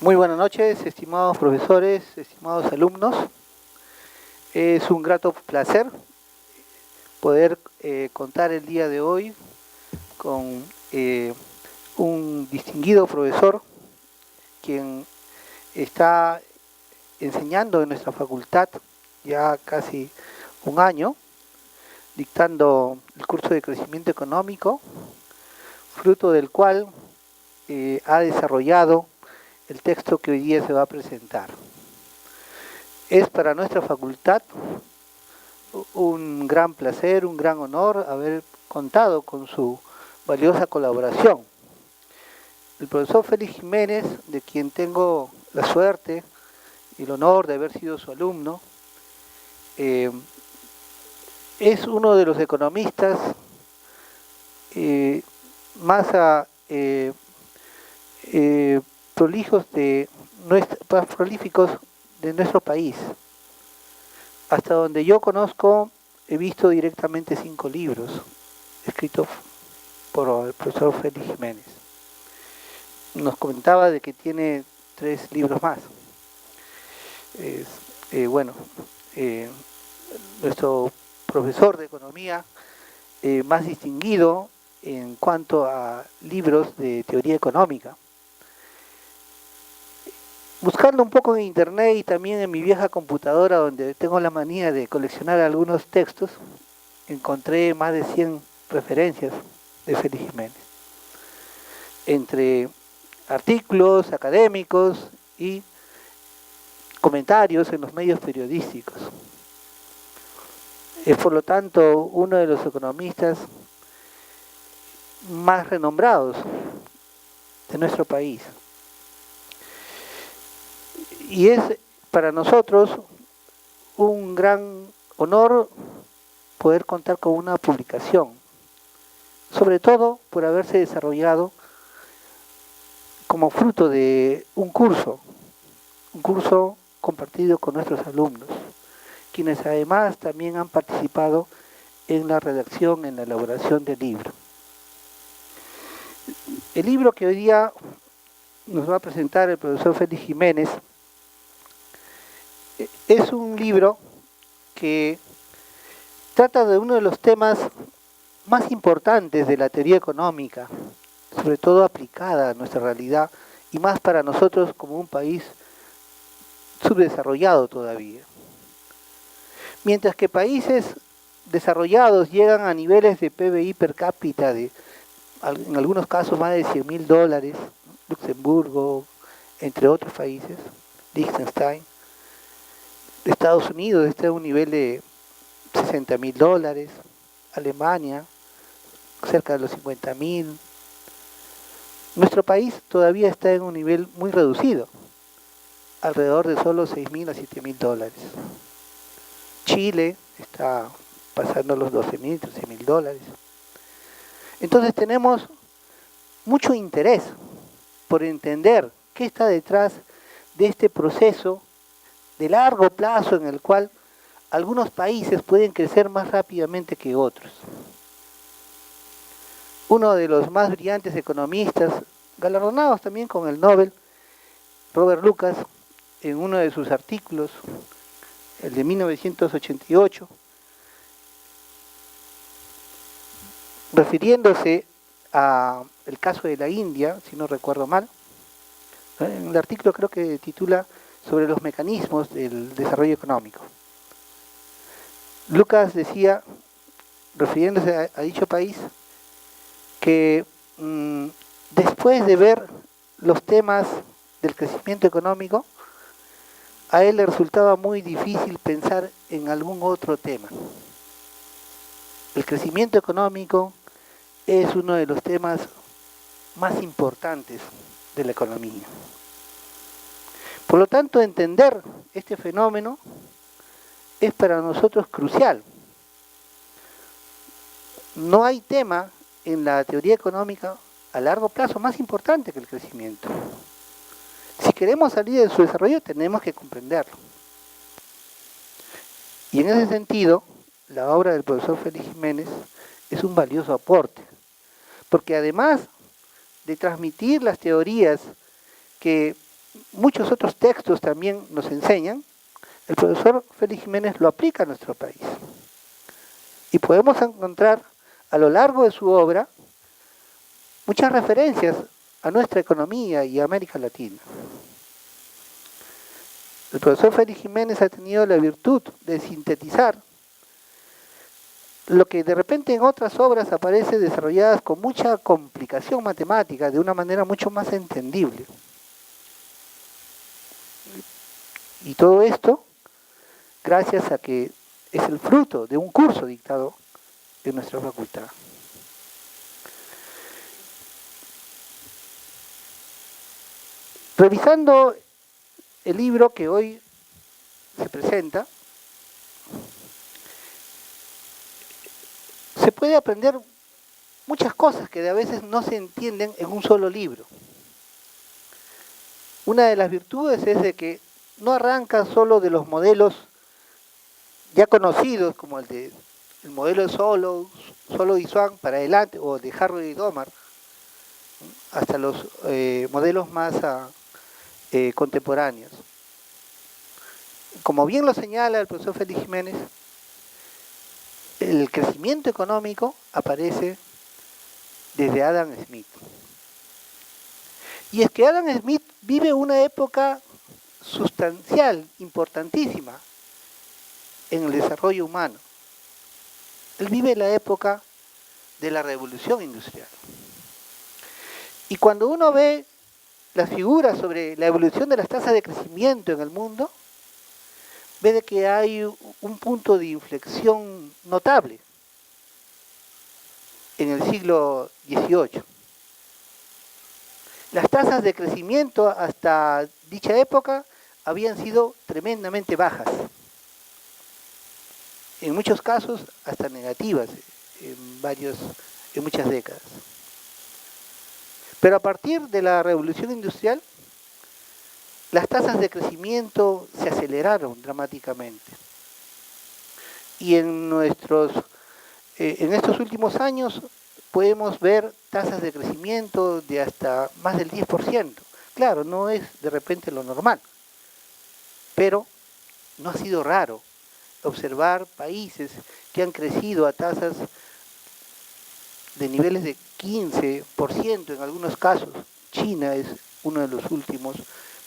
Muy buenas noches, estimados profesores, estimados alumnos. Es un grato placer poder contar el día de hoy con un distinguido profesor quien está enseñando en nuestra facultad ya casi un año, dictando el curso de crecimiento económico, fruto del cual ha desarrollado el texto que hoy día se va a presentar. Es para nuestra facultad un gran placer, un gran honor haber contado con su valiosa colaboración. El profesor Félix Jiménez, de quien tengo la suerte y el honor de haber sido su alumno, es uno de los economistas más prolíficos de nuestro país. Hasta donde yo conozco, he visto directamente 5 libros escritos por el profesor Félix Jiménez. Nos comentaba de que tiene 3 libros más. Nuestro profesor de economía más distinguido en cuanto a libros de teoría económica. Buscando un poco en internet y también en mi vieja computadora, donde tengo la manía de coleccionar algunos textos, encontré más de 100 referencias de Félix Jiménez, entre artículos académicos y comentarios en los medios periodísticos. Es por lo tanto uno de los economistas más renombrados de nuestro país. Y es para nosotros un gran honor poder contar con una publicación, sobre todo por haberse desarrollado como fruto de un curso compartido con nuestros alumnos, quienes además también han participado en la redacción, en la elaboración del libro. El libro que hoy día nos va a presentar el profesor Félix Jiménez es un libro que trata de uno de los temas más importantes de la teoría económica, sobre todo aplicada a nuestra realidad y más para nosotros como un país subdesarrollado todavía. Mientras que países desarrollados llegan a niveles de PBI per cápita de, en algunos casos, más de $100.000, Luxemburgo, entre otros países, Liechtenstein. Estados Unidos está en un nivel de $60.000, Alemania cerca de los 50.000. Nuestro país todavía está en un nivel muy reducido, alrededor de solo $6.000 a $7.000. Chile está pasando los $12.000, $13.000. Entonces tenemos mucho interés por entender qué está detrás de este proceso de largo plazo en el cual algunos países pueden crecer más rápidamente que otros. Uno de los más brillantes economistas, galardonados también con el Nobel, Robert Lucas, en uno de sus artículos, el de 1988, refiriéndose al caso de la India, si no recuerdo mal, en el artículo creo que titula sobre los mecanismos del desarrollo económico. Lucas decía, refiriéndose a dicho país, que después de ver los temas del crecimiento económico, a él le resultaba muy difícil pensar en algún otro tema. El crecimiento económico es uno de los temas más importantes de la economía. Por lo tanto, entender este fenómeno es para nosotros crucial. No hay tema en la teoría económica a largo plazo más importante que el crecimiento. Si queremos salir de su desarrollo, tenemos que comprenderlo. Y en ese sentido, la obra del profesor Félix Jiménez es un valioso aporte, porque además de transmitir las teorías que muchos otros textos también nos enseñan, el profesor Félix Jiménez lo aplica a nuestro país. Y podemos encontrar a lo largo de su obra muchas referencias a nuestra economía y a América Latina. El profesor Félix Jiménez ha tenido la virtud de sintetizar lo que de repente en otras obras aparece desarrolladas con mucha complicación matemática, de una manera mucho más entendible. Y todo esto gracias a que es el fruto de un curso dictado en nuestra facultad. Revisando el libro que hoy se presenta, se puede aprender muchas cosas que a veces no se entienden en un solo libro. Una de las virtudes es de que no arranca solo de los modelos ya conocidos, como el modelo de Solow y Swan para adelante, o de Harvey y Domar, hasta los modelos más contemporáneos. Como bien lo señala el profesor Félix Jiménez, el crecimiento económico aparece desde Adam Smith. Y es que Adam Smith vive una época sustancial, importantísima, en el desarrollo humano. Él vive la época de la revolución industrial. Y cuando uno ve las figuras sobre la evolución de las tasas de crecimiento en el mundo, ve de que hay un punto de inflexión notable en el siglo XVIII. Las tasas de crecimiento hasta dicha época habían sido tremendamente bajas, en muchos casos hasta negativas en muchas décadas. Pero a partir de la revolución industrial, las tasas de crecimiento se aceleraron dramáticamente. Y en estos últimos años podemos ver tasas de crecimiento de hasta más del 10%. Claro, no es de repente lo normal, pero no ha sido raro observar países que han crecido a tasas de niveles de 15% en algunos casos. China es uno de los últimos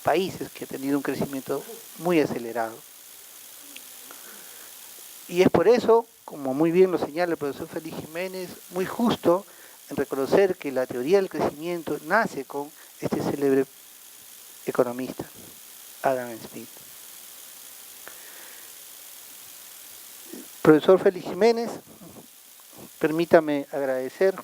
países que ha tenido un crecimiento muy acelerado. Y es por eso, como muy bien lo señala el profesor Félix Jiménez, muy justo en reconocer que la teoría del crecimiento nace con este célebre economista, Adam Smith. Profesor Félix Jiménez, permítame agradecer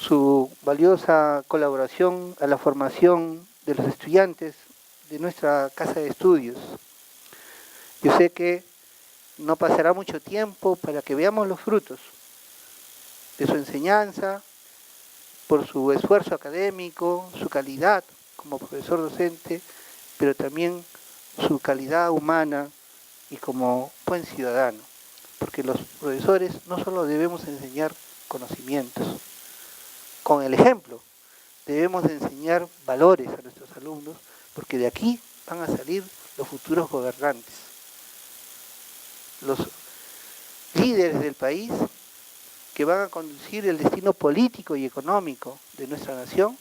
su valiosa colaboración a la formación de los estudiantes de nuestra casa de estudios. Yo sé que no pasará mucho tiempo para que veamos los frutos de su enseñanza, por su esfuerzo académico, su calidad como profesor docente, pero también su calidad humana y como buen ciudadano, porque los profesores no solo debemos enseñar conocimientos, con el ejemplo debemos de enseñar valores a nuestros alumnos, porque de aquí van a salir los futuros gobernantes, los líderes del país que van a conducir el destino político y económico de nuestra nación,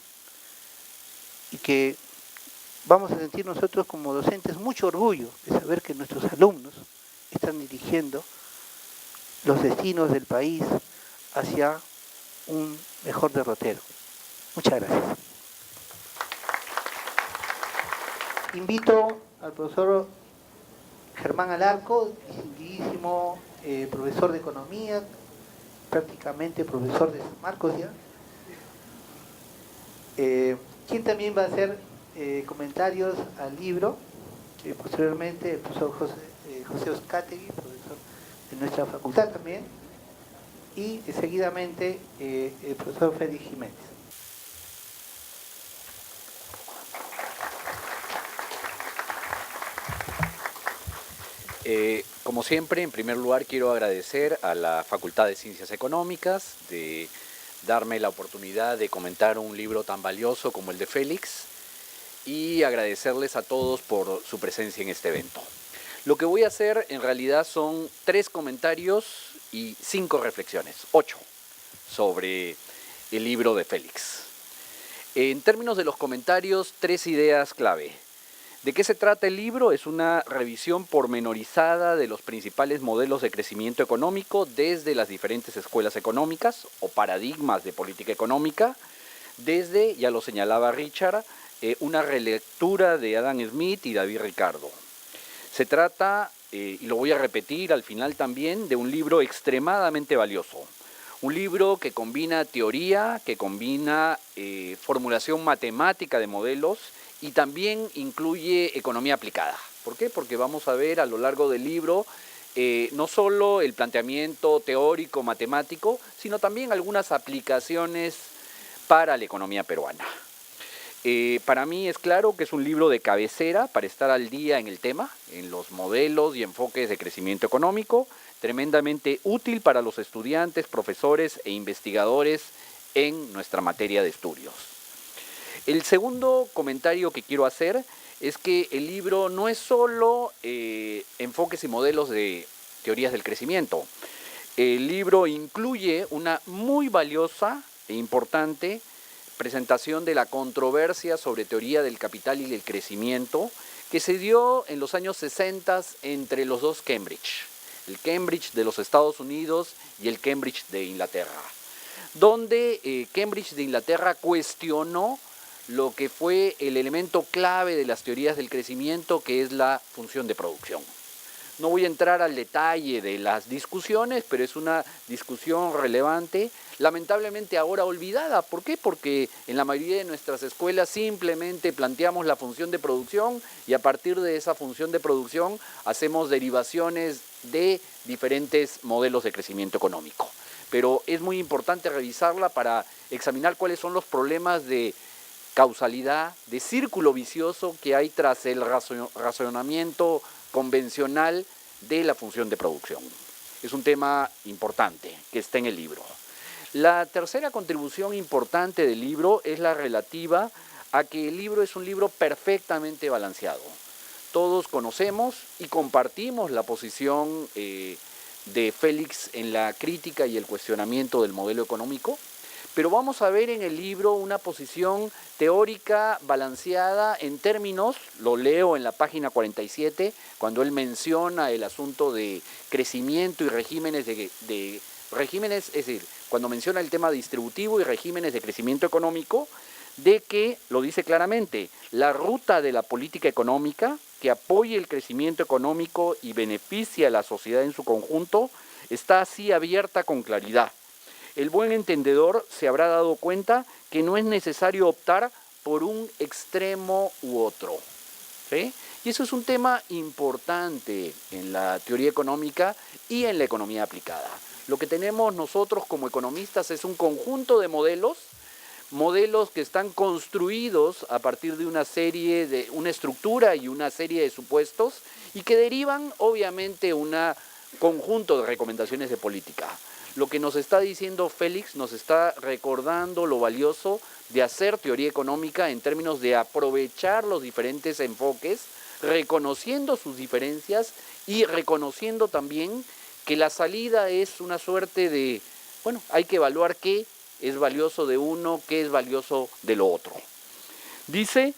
y que vamos a sentir nosotros como docentes mucho orgullo de saber que nuestros alumnos están dirigiendo los destinos del país hacia un mejor derrotero. Muchas gracias. Invito al profesor Germán Alarco, distinguidísimo profesor de economía, prácticamente profesor de San Marcos ya, quien también va a hacer comentarios al libro, posteriormente el profesor José Oscategui, profesor de nuestra facultad también, y seguidamente el profesor Félix Jiménez. Como siempre, en primer lugar quiero agradecer a la Facultad de Ciencias Económicas de darme la oportunidad de comentar un libro tan valioso como el de Félix. y agradecerles a todos por su presencia en este evento. Lo que voy a hacer en realidad son 3 comentarios y 5 reflexiones, 8, sobre el libro de Félix. En términos de los comentarios, 3 ideas clave. ¿De qué se trata el libro? Es una revisión pormenorizada de los principales modelos de crecimiento económico desde las diferentes escuelas económicas o paradigmas de política económica, desde, ya lo señalaba Richard, una relectura de Adam Smith y David Ricardo. Se trata, y lo voy a repetir al final también, de un libro extremadamente valioso. Un libro que combina teoría, que combina formulación matemática de modelos y también incluye economía aplicada. ¿Por qué? Porque vamos a ver a lo largo del libro no solo el planteamiento teórico, matemático, sino también algunas aplicaciones para la economía peruana. Para mí es claro que es un libro de cabecera para estar al día en el tema, en los modelos y enfoques de crecimiento económico, tremendamente útil para los estudiantes, profesores e investigadores en nuestra materia de estudios. El segundo comentario que quiero hacer es que el libro no es solo enfoques y modelos de teorías del crecimiento. El libro incluye una muy valiosa e importante presentación de la controversia sobre teoría del capital y del crecimiento que se dio en los años 60 entre los dos Cambridge, el Cambridge de los Estados Unidos y el Cambridge de Inglaterra, donde Cambridge de Inglaterra cuestionó lo que fue el elemento clave de las teorías del crecimiento, que es la función de producción. No voy a entrar al detalle de las discusiones, pero es una discusión relevante, lamentablemente ahora olvidada. ¿Por qué? Porque en la mayoría de nuestras escuelas simplemente planteamos la función de producción y a partir de esa función de producción hacemos derivaciones de diferentes modelos de crecimiento económico. Pero es muy importante revisarla para examinar cuáles son los problemas de causalidad, de círculo vicioso que hay tras el razonamiento convencional de la función de producción. Es un tema importante que está en el libro. La tercera contribución importante del libro es la relativa a que el libro es un libro perfectamente balanceado. Todos conocemos y compartimos la posición de Félix en la crítica y el cuestionamiento del modelo económico, pero vamos a ver en el libro una posición teórica balanceada en términos, lo leo en la página 47, cuando él menciona el asunto de crecimiento y regímenes regímenes, es decir, cuando menciona el tema distributivo y regímenes de crecimiento económico, de que, lo dice claramente, la ruta de la política económica que apoye el crecimiento económico y beneficie a la sociedad en su conjunto, está así abierta con claridad. El buen entendedor se habrá dado cuenta que no es necesario optar por un extremo u otro, ¿sí? Y eso es un tema importante en la teoría económica y en la economía aplicada. Lo que tenemos nosotros como economistas es un conjunto de modelos que están construidos a partir de una estructura y una serie de supuestos y que derivan obviamente un conjunto de recomendaciones de política. Lo que nos está diciendo Félix nos está recordando lo valioso de hacer teoría económica en términos de aprovechar los diferentes enfoques, reconociendo sus diferencias y reconociendo también que la salida es una suerte de, bueno, hay que evaluar qué es valioso de uno, qué es valioso de lo otro. Dice,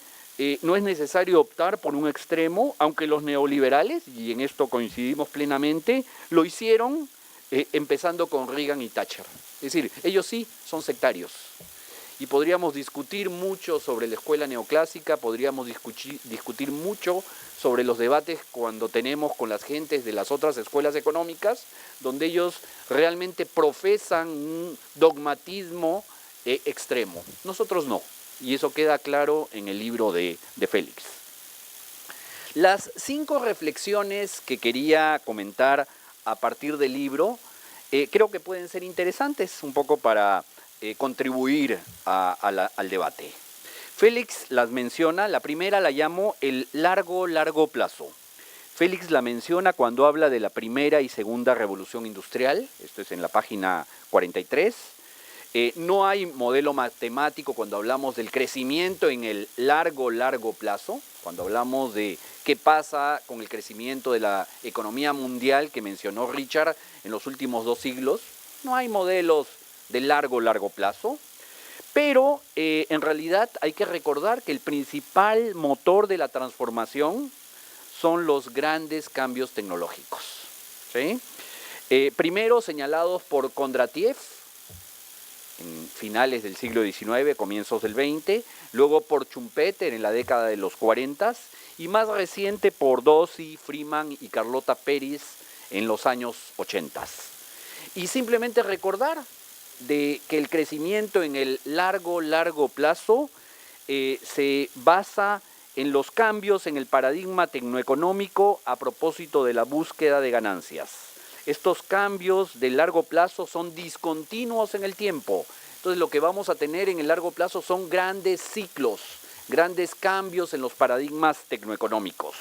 no es necesario optar por un extremo, aunque los neoliberales, y en esto coincidimos plenamente, lo hicieron empezando con Reagan y Thatcher. Es decir, ellos sí son sectarios. Y podríamos discutir mucho sobre la escuela neoclásica, podríamos discutir mucho sobre los debates cuando tenemos con las gentes de las otras escuelas económicas, donde ellos realmente profesan un dogmatismo extremo. Nosotros no, y eso queda claro en el libro de Félix. Las 5 reflexiones que quería comentar a partir del libro, creo que pueden ser interesantes un poco para contribuir al debate. Félix las menciona, la primera la llamo el largo plazo. Félix la menciona cuando habla de la primera y segunda revolución industrial, esto es en la página 43. No hay modelo matemático cuando hablamos del crecimiento en el largo plazo, cuando hablamos de qué pasa con el crecimiento de la economía mundial que mencionó Richard en los últimos 2 siglos. No hay modelos de largo plazo, pero en realidad hay que recordar que el principal motor de la transformación son los grandes cambios tecnológicos, ¿sí? Primero señalados por Kondratiev en finales del siglo XIX, comienzos del XX, luego por Schumpeter en la década de los 40 y más reciente por Dossi, Freeman y Carlota Pérez en los años 80. Y simplemente recordar de que el crecimiento en el largo plazo se basa en los cambios en el paradigma tecnoeconómico a propósito de la búsqueda de ganancias. Estos cambios de largo plazo son discontinuos en el tiempo. Entonces lo que vamos a tener en el largo plazo son grandes ciclos, grandes cambios en los paradigmas tecnoeconómicos.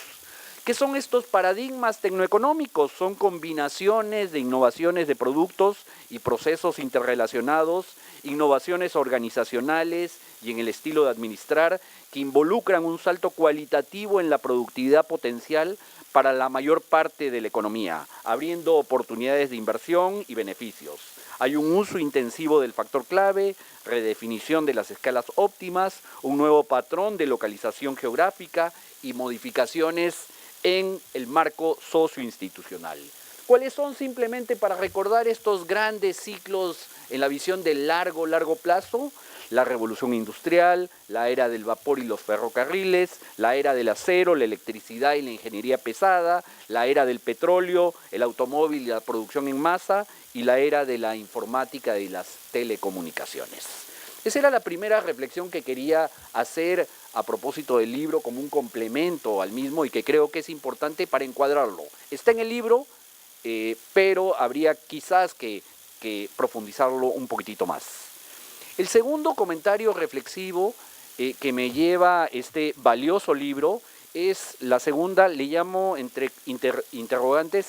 ¿Qué son estos paradigmas tecnoeconómicos? Son combinaciones de innovaciones de productos y procesos interrelacionados, innovaciones organizacionales y en el estilo de administrar que involucran un salto cualitativo en la productividad potencial para la mayor parte de la economía, abriendo oportunidades de inversión y beneficios. Hay un uso intensivo del factor clave, redefinición de las escalas óptimas, un nuevo patrón de localización geográfica y modificaciones en el marco socioinstitucional. ¿Cuáles son? Simplemente para recordar estos grandes ciclos en la visión de largo plazo: la revolución industrial, la era del vapor y los ferrocarriles, la era del acero, la electricidad y la ingeniería pesada, la era del petróleo, el automóvil y la producción en masa, y la era de la informática y las telecomunicaciones. Esa era la primera reflexión que quería hacer a propósito del libro como un complemento al mismo y que creo que es importante para encuadrarlo. Está en el libro, pero habría quizás que profundizarlo un poquitito más. El segundo comentario reflexivo que me lleva este valioso libro es la segunda, le llamo entre interrogantes,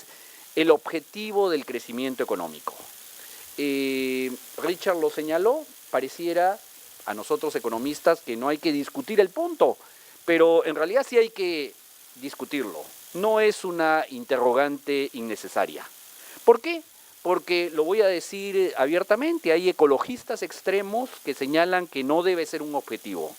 el objetivo del crecimiento económico. Richard lo señaló, pareciera a nosotros economistas que no hay que discutir el punto, pero en realidad sí hay que discutirlo. No es una interrogante innecesaria. ¿Por qué? Porque, lo voy a decir abiertamente, hay ecologistas extremos que señalan que no debe ser un objetivo.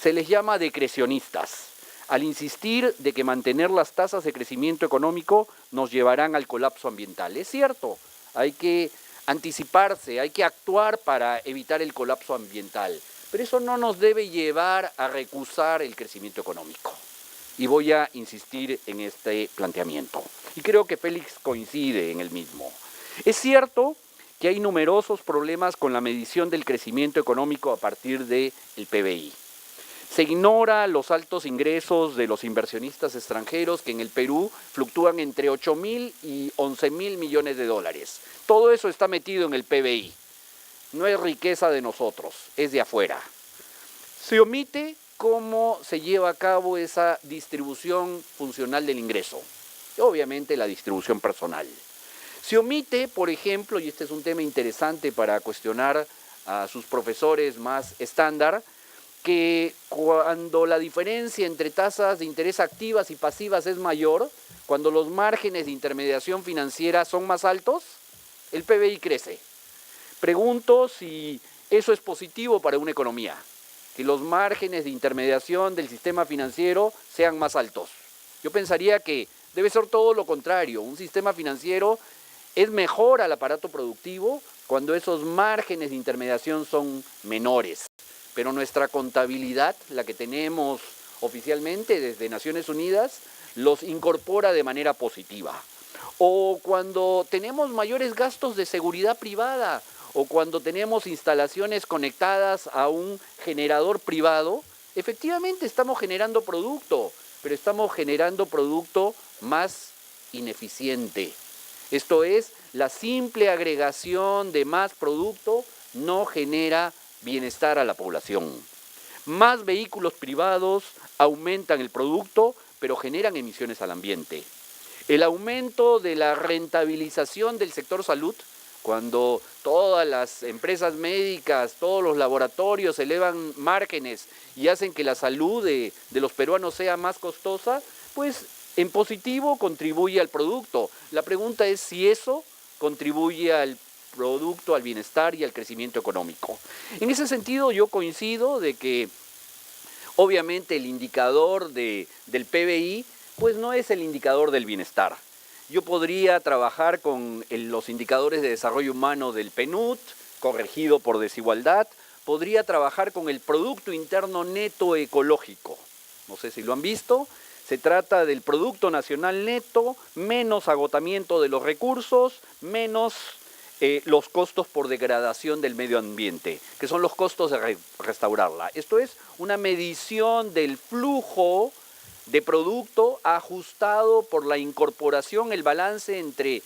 Se les llama decrecionistas, al insistir de que mantener las tasas de crecimiento económico nos llevarán al colapso ambiental. Es cierto, hay que anticiparse, hay que actuar para evitar el colapso ambiental, pero eso no nos debe llevar a recusar el crecimiento económico. Y voy a insistir en este planteamiento. Y creo que Félix coincide en el mismo. Es cierto que hay numerosos problemas con la medición del crecimiento económico a partir del PBI. Se ignora los altos ingresos de los inversionistas extranjeros que en el Perú fluctúan entre 8.000 y 11.000 millones de dólares. Todo eso está metido en el PBI. No es riqueza de nosotros, es de afuera. Se omite cómo se lleva a cabo esa distribución funcional del ingreso. Y obviamente la distribución personal. Se omite, por ejemplo, y este es un tema interesante para cuestionar a sus profesores más estándar, que cuando la diferencia entre tasas de interés activas y pasivas es mayor, cuando los márgenes de intermediación financiera son más altos, el PBI crece. Pregunto si eso es positivo para una economía, que los márgenes de intermediación del sistema financiero sean más altos. Yo pensaría que debe ser todo lo contrario. Un sistema financiero es mejor al aparato productivo cuando esos márgenes de intermediación son menores. Pero nuestra contabilidad, la que tenemos oficialmente desde Naciones Unidas, los incorpora de manera positiva. O cuando tenemos mayores gastos de seguridad privada, o cuando tenemos instalaciones conectadas a un generador privado, efectivamente estamos generando producto, pero estamos generando producto más ineficiente. Esto es, la simple agregación de más producto no genera bienestar a la población. Más vehículos privados aumentan el producto, pero generan emisiones al ambiente. El aumento de la rentabilización del sector salud, cuando todas las empresas médicas, todos los laboratorios elevan márgenes y hacen que la salud de los peruanos sea más costosa, pues en positivo contribuye al producto. La pregunta es si eso contribuye al producto, al bienestar y al crecimiento económico. En ese sentido yo coincido de que obviamente el indicador del PBI pues no es el indicador del bienestar. Yo podría trabajar con los indicadores de desarrollo humano del PNUD, corregido por desigualdad. Podría trabajar con el Producto Interno Neto Ecológico. No sé si lo han visto. Se trata del Producto Nacional Neto, menos agotamiento de los recursos, menos los costos por degradación del medio ambiente, que son los costos de restaurarla. Esto es una medición del flujo de producto ajustado por la incorporación, el balance entre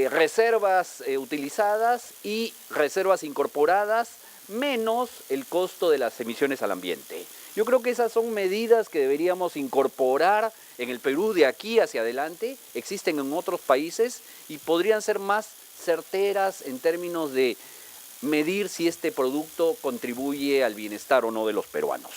reservas utilizadas y reservas incorporadas, menos el costo de las emisiones al ambiente. Yo creo que esas son medidas que deberíamos incorporar en el Perú de aquí hacia adelante, existen en otros países y podrían ser más certeras en términos de medir si este producto contribuye al bienestar o no de los peruanos.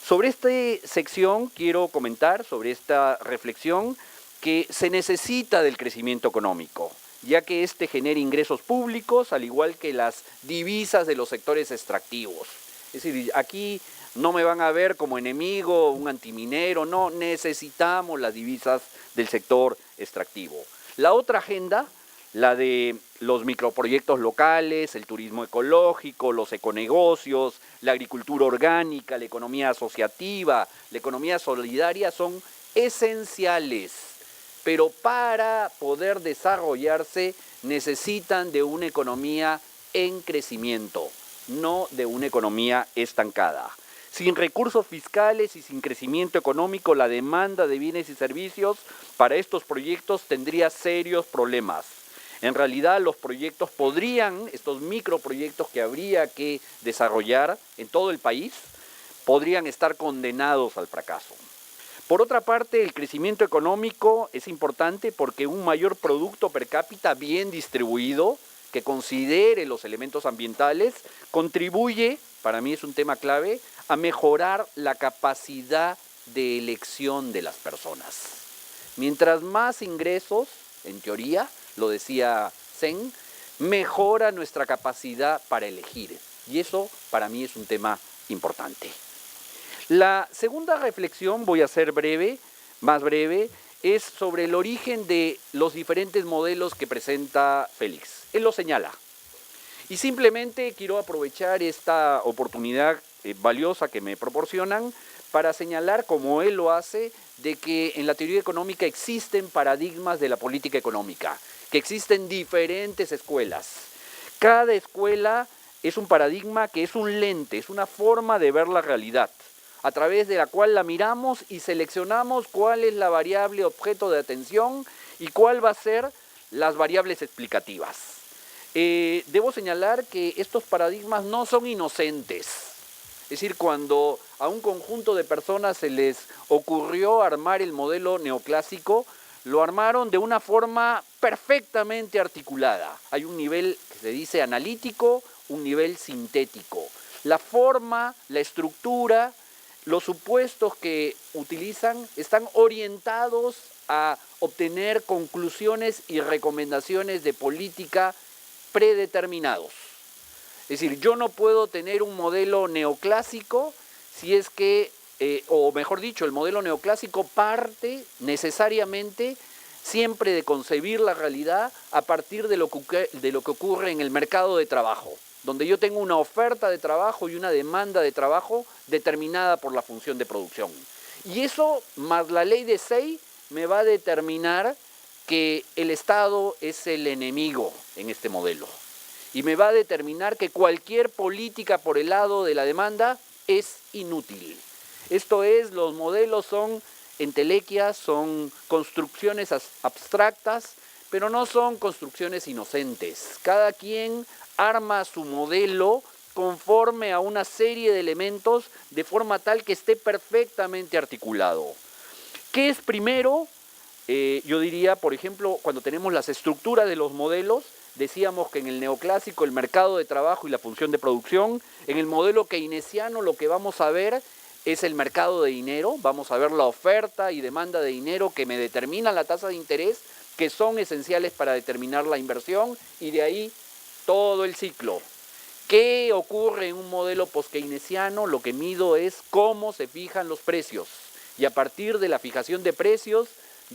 Sobre esta sección quiero comentar, sobre esta reflexión, que se necesita del crecimiento económico, ya que este genera ingresos públicos, al igual que las divisas de los sectores extractivos. Es decir, aquí no me van a ver como enemigo, un antiminero, no, necesitamos las divisas del sector extractivo. La otra agenda, la de los microproyectos locales, el turismo ecológico, los econegocios, la agricultura orgánica, la economía asociativa, la economía solidaria son esenciales, pero para poder desarrollarse necesitan de una economía en crecimiento, no de una economía estancada. Sin recursos fiscales y sin crecimiento económico, la demanda de bienes y servicios para estos proyectos tendría serios problemas. En realidad los proyectos estos microproyectos que habría que desarrollar en todo el país, podrían estar condenados al fracaso. Por otra parte, el crecimiento económico es importante porque un mayor producto per cápita bien distribuido, que considere los elementos ambientales, contribuye, para mí es un tema clave, a mejorar la capacidad de elección de las personas. Mientras más ingresos, en teoría, lo decía Sen, mejora nuestra capacidad para elegir. Y eso para mí es un tema importante. La segunda reflexión, voy a ser breve, más breve, es sobre el origen de los diferentes modelos que presenta Félix. Él lo señala. Y simplemente quiero aprovechar esta oportunidad valiosa que me proporcionan para señalar, como él lo hace, de que en la teoría económica existen paradigmas de la política económica, que existen diferentes escuelas. Cada escuela es un paradigma que es un lente, es una forma de ver la realidad, a través de la cual la miramos y seleccionamos cuál es la variable objeto de atención y cuál va a ser las variables explicativas. Debo señalar que estos paradigmas no son inocentes. Es decir, cuando a un conjunto de personas se les ocurrió armar el modelo neoclásico, lo armaron de una forma perfectamente articulada. Hay un nivel que se dice analítico, un nivel sintético. La forma, la estructura, los supuestos que utilizan están orientados a obtener conclusiones y recomendaciones de política predeterminados. Es decir, yo no puedo tener un modelo neoclásico si es que, o mejor dicho, el modelo neoclásico parte necesariamente siempre de concebir la realidad a partir de lo que ocurre en el mercado de trabajo, donde yo tengo una oferta de trabajo y una demanda de trabajo determinada por la función de producción. Y eso, más la ley de Say, me va a determinar que el Estado es el enemigo en este modelo. Y me va a determinar que cualquier política por el lado de la demanda es inútil. Esto es, los modelos son entelequias, son construcciones abstractas, pero no son construcciones inocentes. Cada quien arma su modelo conforme a una serie de elementos de forma tal que esté perfectamente articulado. ¿Qué es primero? yo diría, por ejemplo, cuando tenemos las estructuras de los modelos, decíamos que en el neoclásico el mercado de trabajo y la función de producción, en el modelo keynesiano lo que vamos a ver es el mercado de dinero, vamos a ver la oferta y demanda de dinero que me determinan la tasa de interés, que son esenciales para determinar la inversión, y de ahí todo el ciclo. ¿Qué ocurre en un modelo post-keynesiano? Lo que mido es cómo se fijan los precios, y a partir de la fijación de precios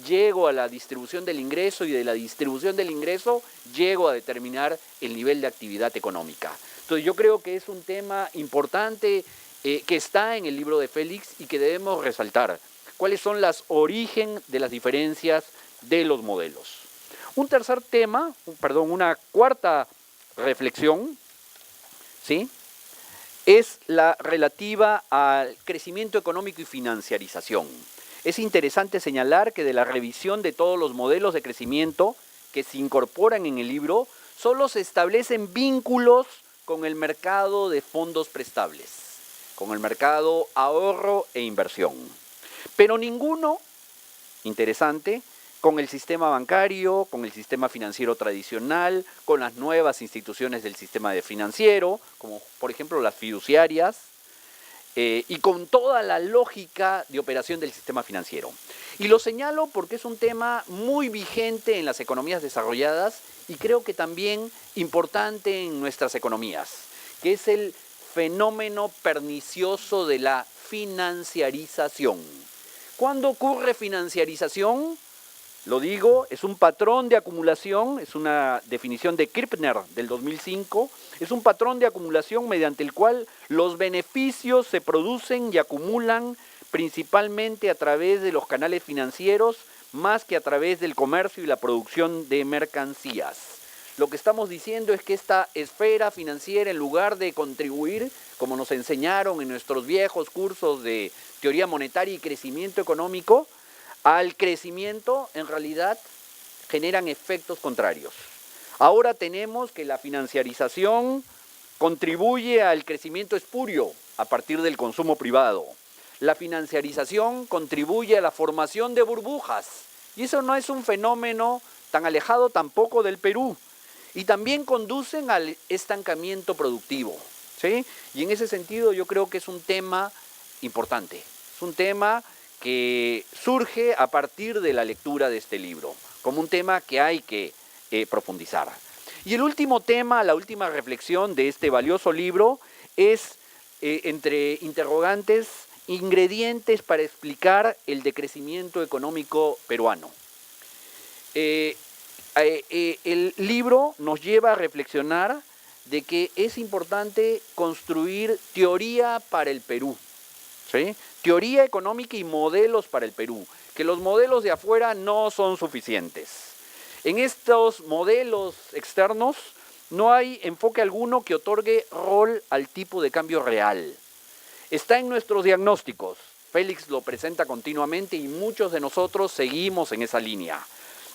llego a la distribución del ingreso, y de la distribución del ingreso llego a determinar el nivel de actividad económica. Entonces yo creo que es un tema importante que está en el libro de Félix y que debemos resaltar. ¿Cuáles son los orígenes de las diferencias de los modelos? Un tercer tema, una cuarta reflexión, ¿sí?, es la relativa al crecimiento económico y financiarización. Es interesante señalar que de la revisión de todos los modelos de crecimiento que se incorporan en el libro, solo se establecen vínculos con el mercado de fondos prestables, con el mercado ahorro e inversión. Pero ninguno, interesante, con el sistema bancario, con el sistema financiero tradicional, con las nuevas instituciones del sistema financiero, como por ejemplo las fiduciarias, y con toda la lógica de operación del sistema financiero. Y lo señalo porque es un tema muy vigente en las economías desarrolladas y creo que también importante en nuestras economías, que es el fenómeno pernicioso de la financiarización. ¿Cuándo ocurre financiarización? Lo digo, es un patrón de acumulación, es una definición de Kirchner del 2005, es un patrón de acumulación mediante el cual los beneficios se producen y acumulan principalmente a través de los canales financieros, más que a través del comercio y la producción de mercancías. Lo que estamos diciendo es que esta esfera financiera, en lugar de contribuir, como nos enseñaron en nuestros viejos cursos de teoría monetaria y crecimiento económico, al crecimiento, en realidad, generan efectos contrarios. Ahora tenemos que la financiarización contribuye al crecimiento espurio a partir del consumo privado. La financiarización contribuye a la formación de burbujas. Y eso no es un fenómeno tan alejado tampoco del Perú. Y también conducen al estancamiento productivo, ¿sí? Y en ese sentido yo creo que es un tema importante. Es un tema que surge a partir de la lectura de este libro, como un tema que hay que profundizar. Y el último tema, la última reflexión de este valioso libro es, entre interrogantes, ingredientes para explicar el decrecimiento económico peruano. El libro nos lleva a reflexionar de que es importante construir teoría para el Perú, ¿sí? Teoría económica y modelos para el Perú, que los modelos de afuera no son suficientes. En estos modelos externos no hay enfoque alguno que otorgue rol al tipo de cambio real. Está en nuestros diagnósticos. Félix lo presenta continuamente y muchos de nosotros seguimos en esa línea.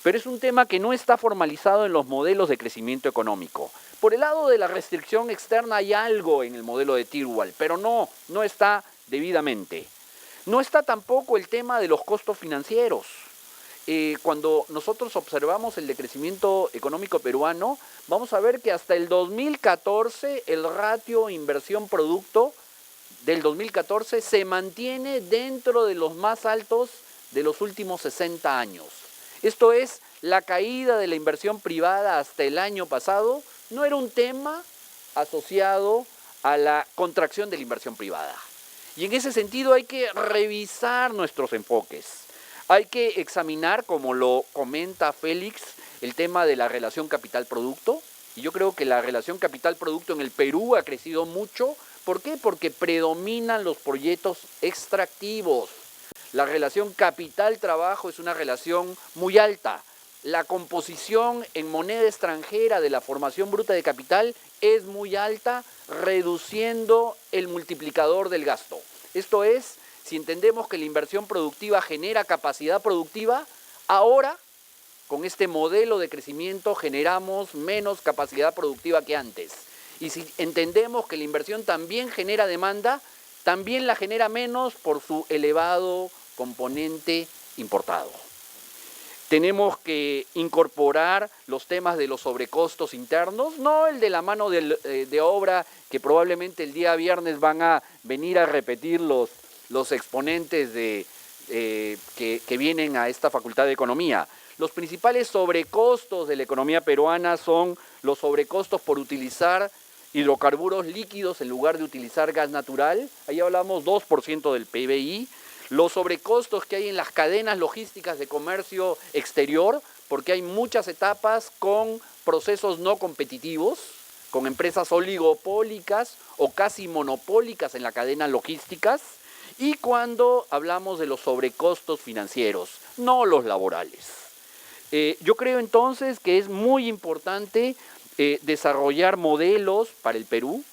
Pero es un tema que no está formalizado en los modelos de crecimiento económico. Por el lado de la restricción externa hay algo en el modelo de Tirwald, pero no está debidamente. No está tampoco el tema de los costos financieros. Cuando nosotros observamos el decrecimiento económico peruano, vamos a ver que hasta el 2014 el ratio inversión-producto del 2014 se mantiene dentro de los más altos de los últimos 60 años. Esto es, la caída de la inversión privada hasta el año pasado no era un tema asociado a la contracción de la inversión privada. Y en ese sentido hay que revisar nuestros enfoques. Hay que examinar, como lo comenta Félix, el tema de la relación capital-producto. Y yo creo que la relación capital-producto en el Perú ha crecido mucho. ¿Por qué? Porque predominan los proyectos extractivos. La relación capital-trabajo es una relación muy alta. La composición en moneda extranjera de la formación bruta de capital es muy alta, reduciendo el multiplicador del gasto. Esto es, si entendemos que la inversión productiva genera capacidad productiva, ahora, con este modelo de crecimiento, generamos menos capacidad productiva que antes. Y si entendemos que la inversión también genera demanda, también la genera menos por su elevado componente importado. Tenemos que incorporar los temas de los sobrecostos internos, no el de la mano de obra que probablemente el día viernes van a venir a repetir los exponentes que vienen a esta Facultad de Economía. Los principales sobrecostos de la economía peruana son los sobrecostos por utilizar hidrocarburos líquidos en lugar de utilizar gas natural. Ahí hablamos 2% del PBI. Los sobrecostos que hay en las cadenas logísticas de comercio exterior, porque hay muchas etapas con procesos no competitivos, con empresas oligopólicas o casi monopólicas en la cadena logísticas. Y cuando hablamos de los sobrecostos financieros, no los laborales. Yo creo entonces que es muy importante desarrollar modelos para el Perú,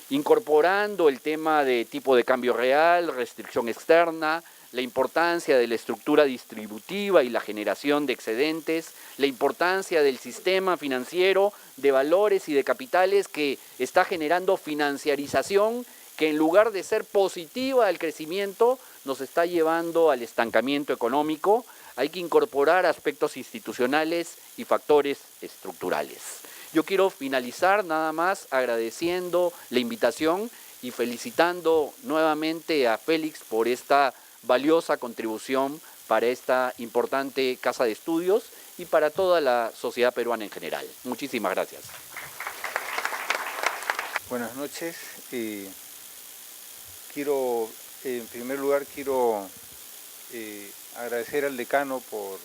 incorporando el tema de tipo de cambio real, restricción externa, la importancia de la estructura distributiva y la generación de excedentes, la importancia del sistema financiero de valores y de capitales que está generando financiarización que en lugar de ser positiva al crecimiento nos está llevando al estancamiento económico. Hay que incorporar aspectos institucionales y factores estructurales. Yo quiero finalizar nada más agradeciendo la invitación y felicitando nuevamente a Félix por esta valiosa contribución para esta importante casa de estudios y para toda la sociedad peruana en general. Muchísimas gracias. Buenas noches. En primer lugar, quiero agradecer al decano por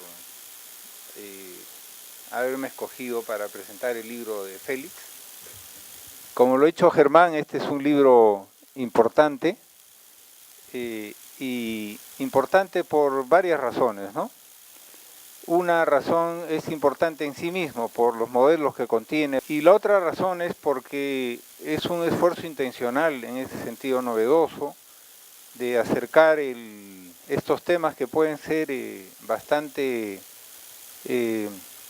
haberme escogido para presentar el libro de Félix. Como lo ha hecho Germán, este es un libro importante y importante por varias razones, ¿no? Una razón es importante en sí mismo por los modelos que contiene y la otra razón es porque es un esfuerzo intencional en ese sentido novedoso de acercar estos temas que pueden ser bastante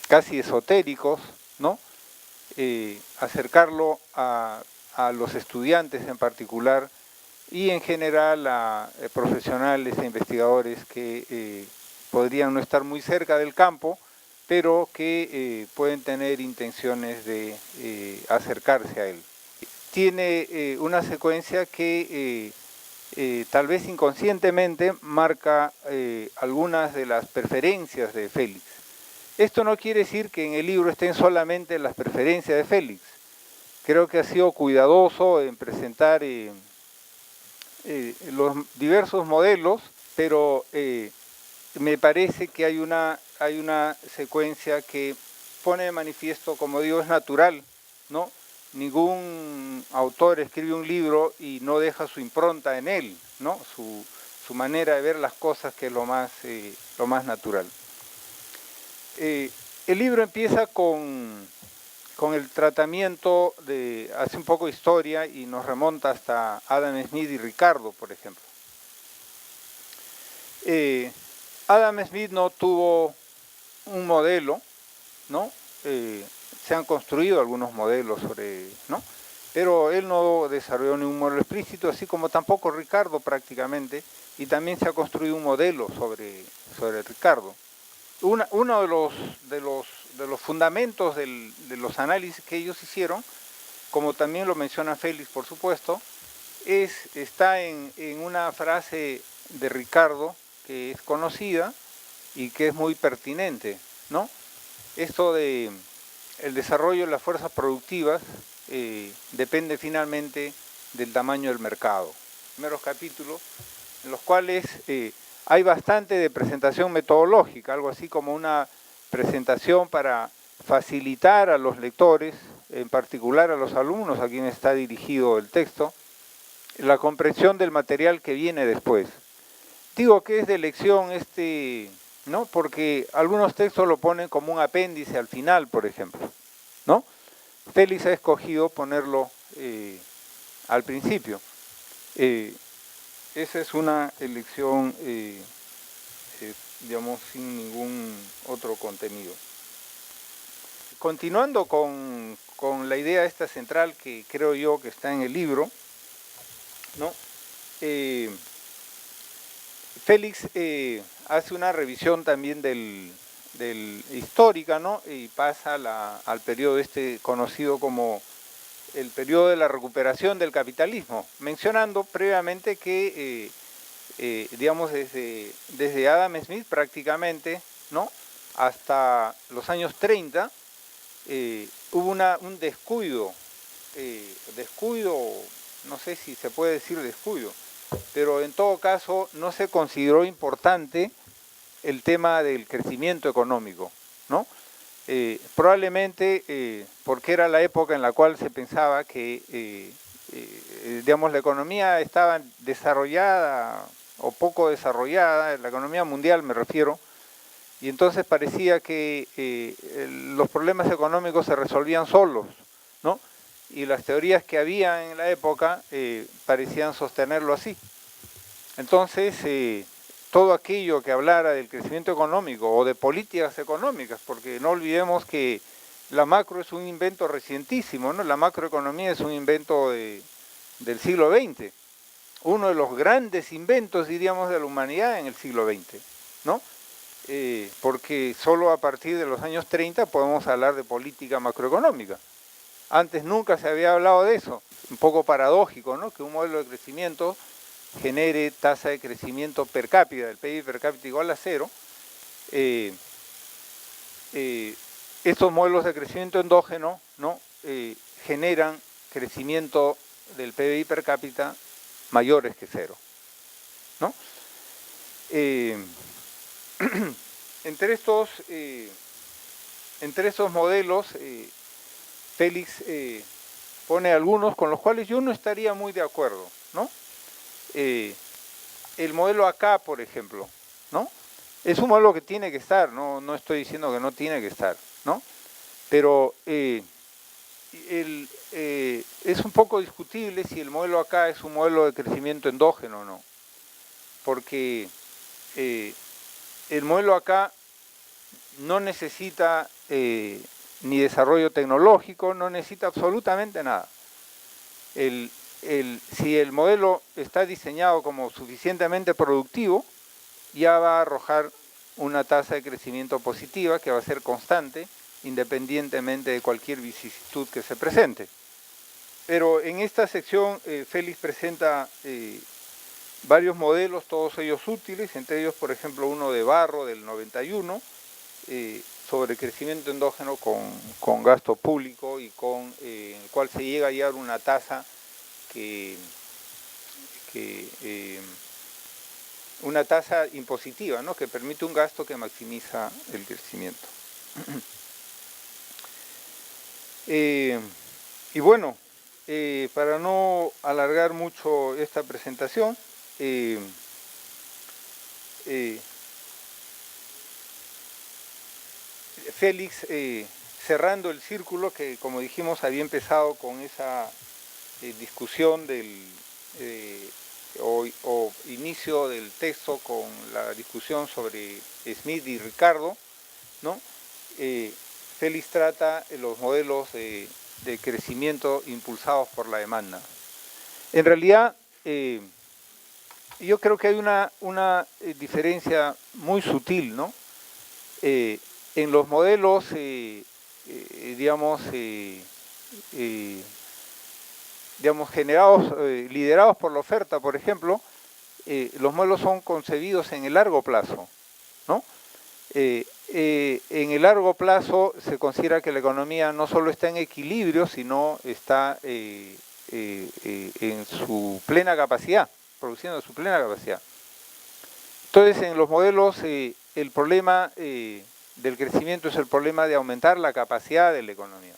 casi esotéricos, ¿no? Acercarlo a los estudiantes en particular y en general a profesionales e investigadores que podrían no estar muy cerca del campo, pero que pueden tener intenciones de acercarse a él. Tiene una secuencia que tal vez inconscientemente marca algunas de las preferencias de Félix. Esto no quiere decir que en el libro estén solamente las preferencias de Félix. Creo que ha sido cuidadoso en presentar los diversos modelos, pero me parece que hay una secuencia que pone de manifiesto, como digo, es natural, ¿no? Ningún autor escribe un libro y no deja su impronta en él, ¿no? Su manera de ver las cosas, que es lo más natural. El libro empieza con el tratamiento hace un poco de historia y nos remonta hasta Adam Smith y Ricardo, por ejemplo. Adam Smith no tuvo un modelo, ¿no? Se han construido algunos modelos ¿no? Pero él no desarrolló ningún modelo explícito, así como tampoco Ricardo prácticamente, y también se ha construido un modelo sobre Ricardo. Uno de los fundamentos de los análisis que ellos hicieron, como también lo menciona Félix, por supuesto, está en una frase de Ricardo que es conocida y que es muy pertinente, ¿no? Esto de el desarrollo de las fuerzas productivas depende finalmente del tamaño del mercado. Primeros capítulos en los cuales hay bastante de presentación metodológica, algo así como una presentación para facilitar a los lectores, en particular a los alumnos a quienes está dirigido el texto, la comprensión del material que viene después. Digo que es de elección ¿no? Porque algunos textos lo ponen como un apéndice al final, por ejemplo, ¿no? Félix ha escogido ponerlo al principio. Esa es una elección, digamos, sin ningún otro contenido. Continuando con la idea esta central que creo yo que está en el libro, ¿no? Félix hace una revisión también del histórica, ¿no? Y pasa al periodo conocido como el periodo de la recuperación del capitalismo, mencionando previamente que, digamos, desde Adam Smith prácticamente, ¿no?, hasta los años 30, hubo un descuido, no sé si se puede decir descuido, pero en todo caso no se consideró importante el tema del crecimiento económico, ¿no? Probablemente porque era la época en la cual se pensaba que, digamos, la economía estaba desarrollada o poco desarrollada, la economía mundial me refiero, y entonces parecía que los problemas económicos se resolvían solos, ¿no? Y las teorías que había en la época parecían sostenerlo así. Entonces, todo aquello que hablara del crecimiento económico o de políticas económicas, porque no olvidemos que la macro es un invento recientísimo, ¿no? La macroeconomía es un invento del siglo XX, uno de los grandes inventos, diríamos, de la humanidad en el siglo XX, ¿no? Porque solo a partir de los años 30 podemos hablar de política macroeconómica. Antes nunca se había hablado de eso. Un poco paradójico, ¿no?, que un modelo de crecimiento genere tasa de crecimiento per cápita, del PIB per cápita igual a 0. Estos modelos de crecimiento endógeno, ¿no?, generan crecimiento del PIB per cápita mayores que 0, ¿no? Entre estos modelos, Félix pone algunos con los cuales yo no estaría muy de acuerdo, ¿no? El modelo acá, por ejemplo, ¿no?, es un modelo que tiene que estar, no estoy diciendo que no tiene que estar, ¿no? Pero es un poco discutible si el modelo acá es un modelo de crecimiento endógeno o no, porque el modelo acá no necesita ni desarrollo tecnológico, no necesita absolutamente nada. Si el modelo está diseñado como suficientemente productivo, ya va a arrojar una tasa de crecimiento positiva que va a ser constante, independientemente de cualquier vicisitud que se presente. Pero en esta sección Félix presenta varios modelos, todos ellos útiles, entre ellos, por ejemplo, uno de Barro del 91, sobre crecimiento endógeno con gasto público y en el cual se llega a hallar una tasa una tasa impositiva, ¿no?, que permite un gasto que maximiza el crecimiento. Y bueno, para no alargar mucho esta presentación, Félix, cerrando el círculo que, como dijimos, había empezado con esa discusión o inicio del texto con la discusión sobre Smith y Ricardo, ¿no? Félix trata los modelos de crecimiento impulsados por la demanda. En realidad, yo creo que hay una diferencia muy sutil, ¿no? En los modelos, liderados por la oferta, por ejemplo, los modelos son concebidos en el largo plazo, ¿no? En el largo plazo se considera que la economía no solo está en equilibrio, sino está en su plena capacidad, produciendo su plena capacidad. Entonces, en los modelos, el problema del crecimiento es el problema de aumentar la capacidad de la economía.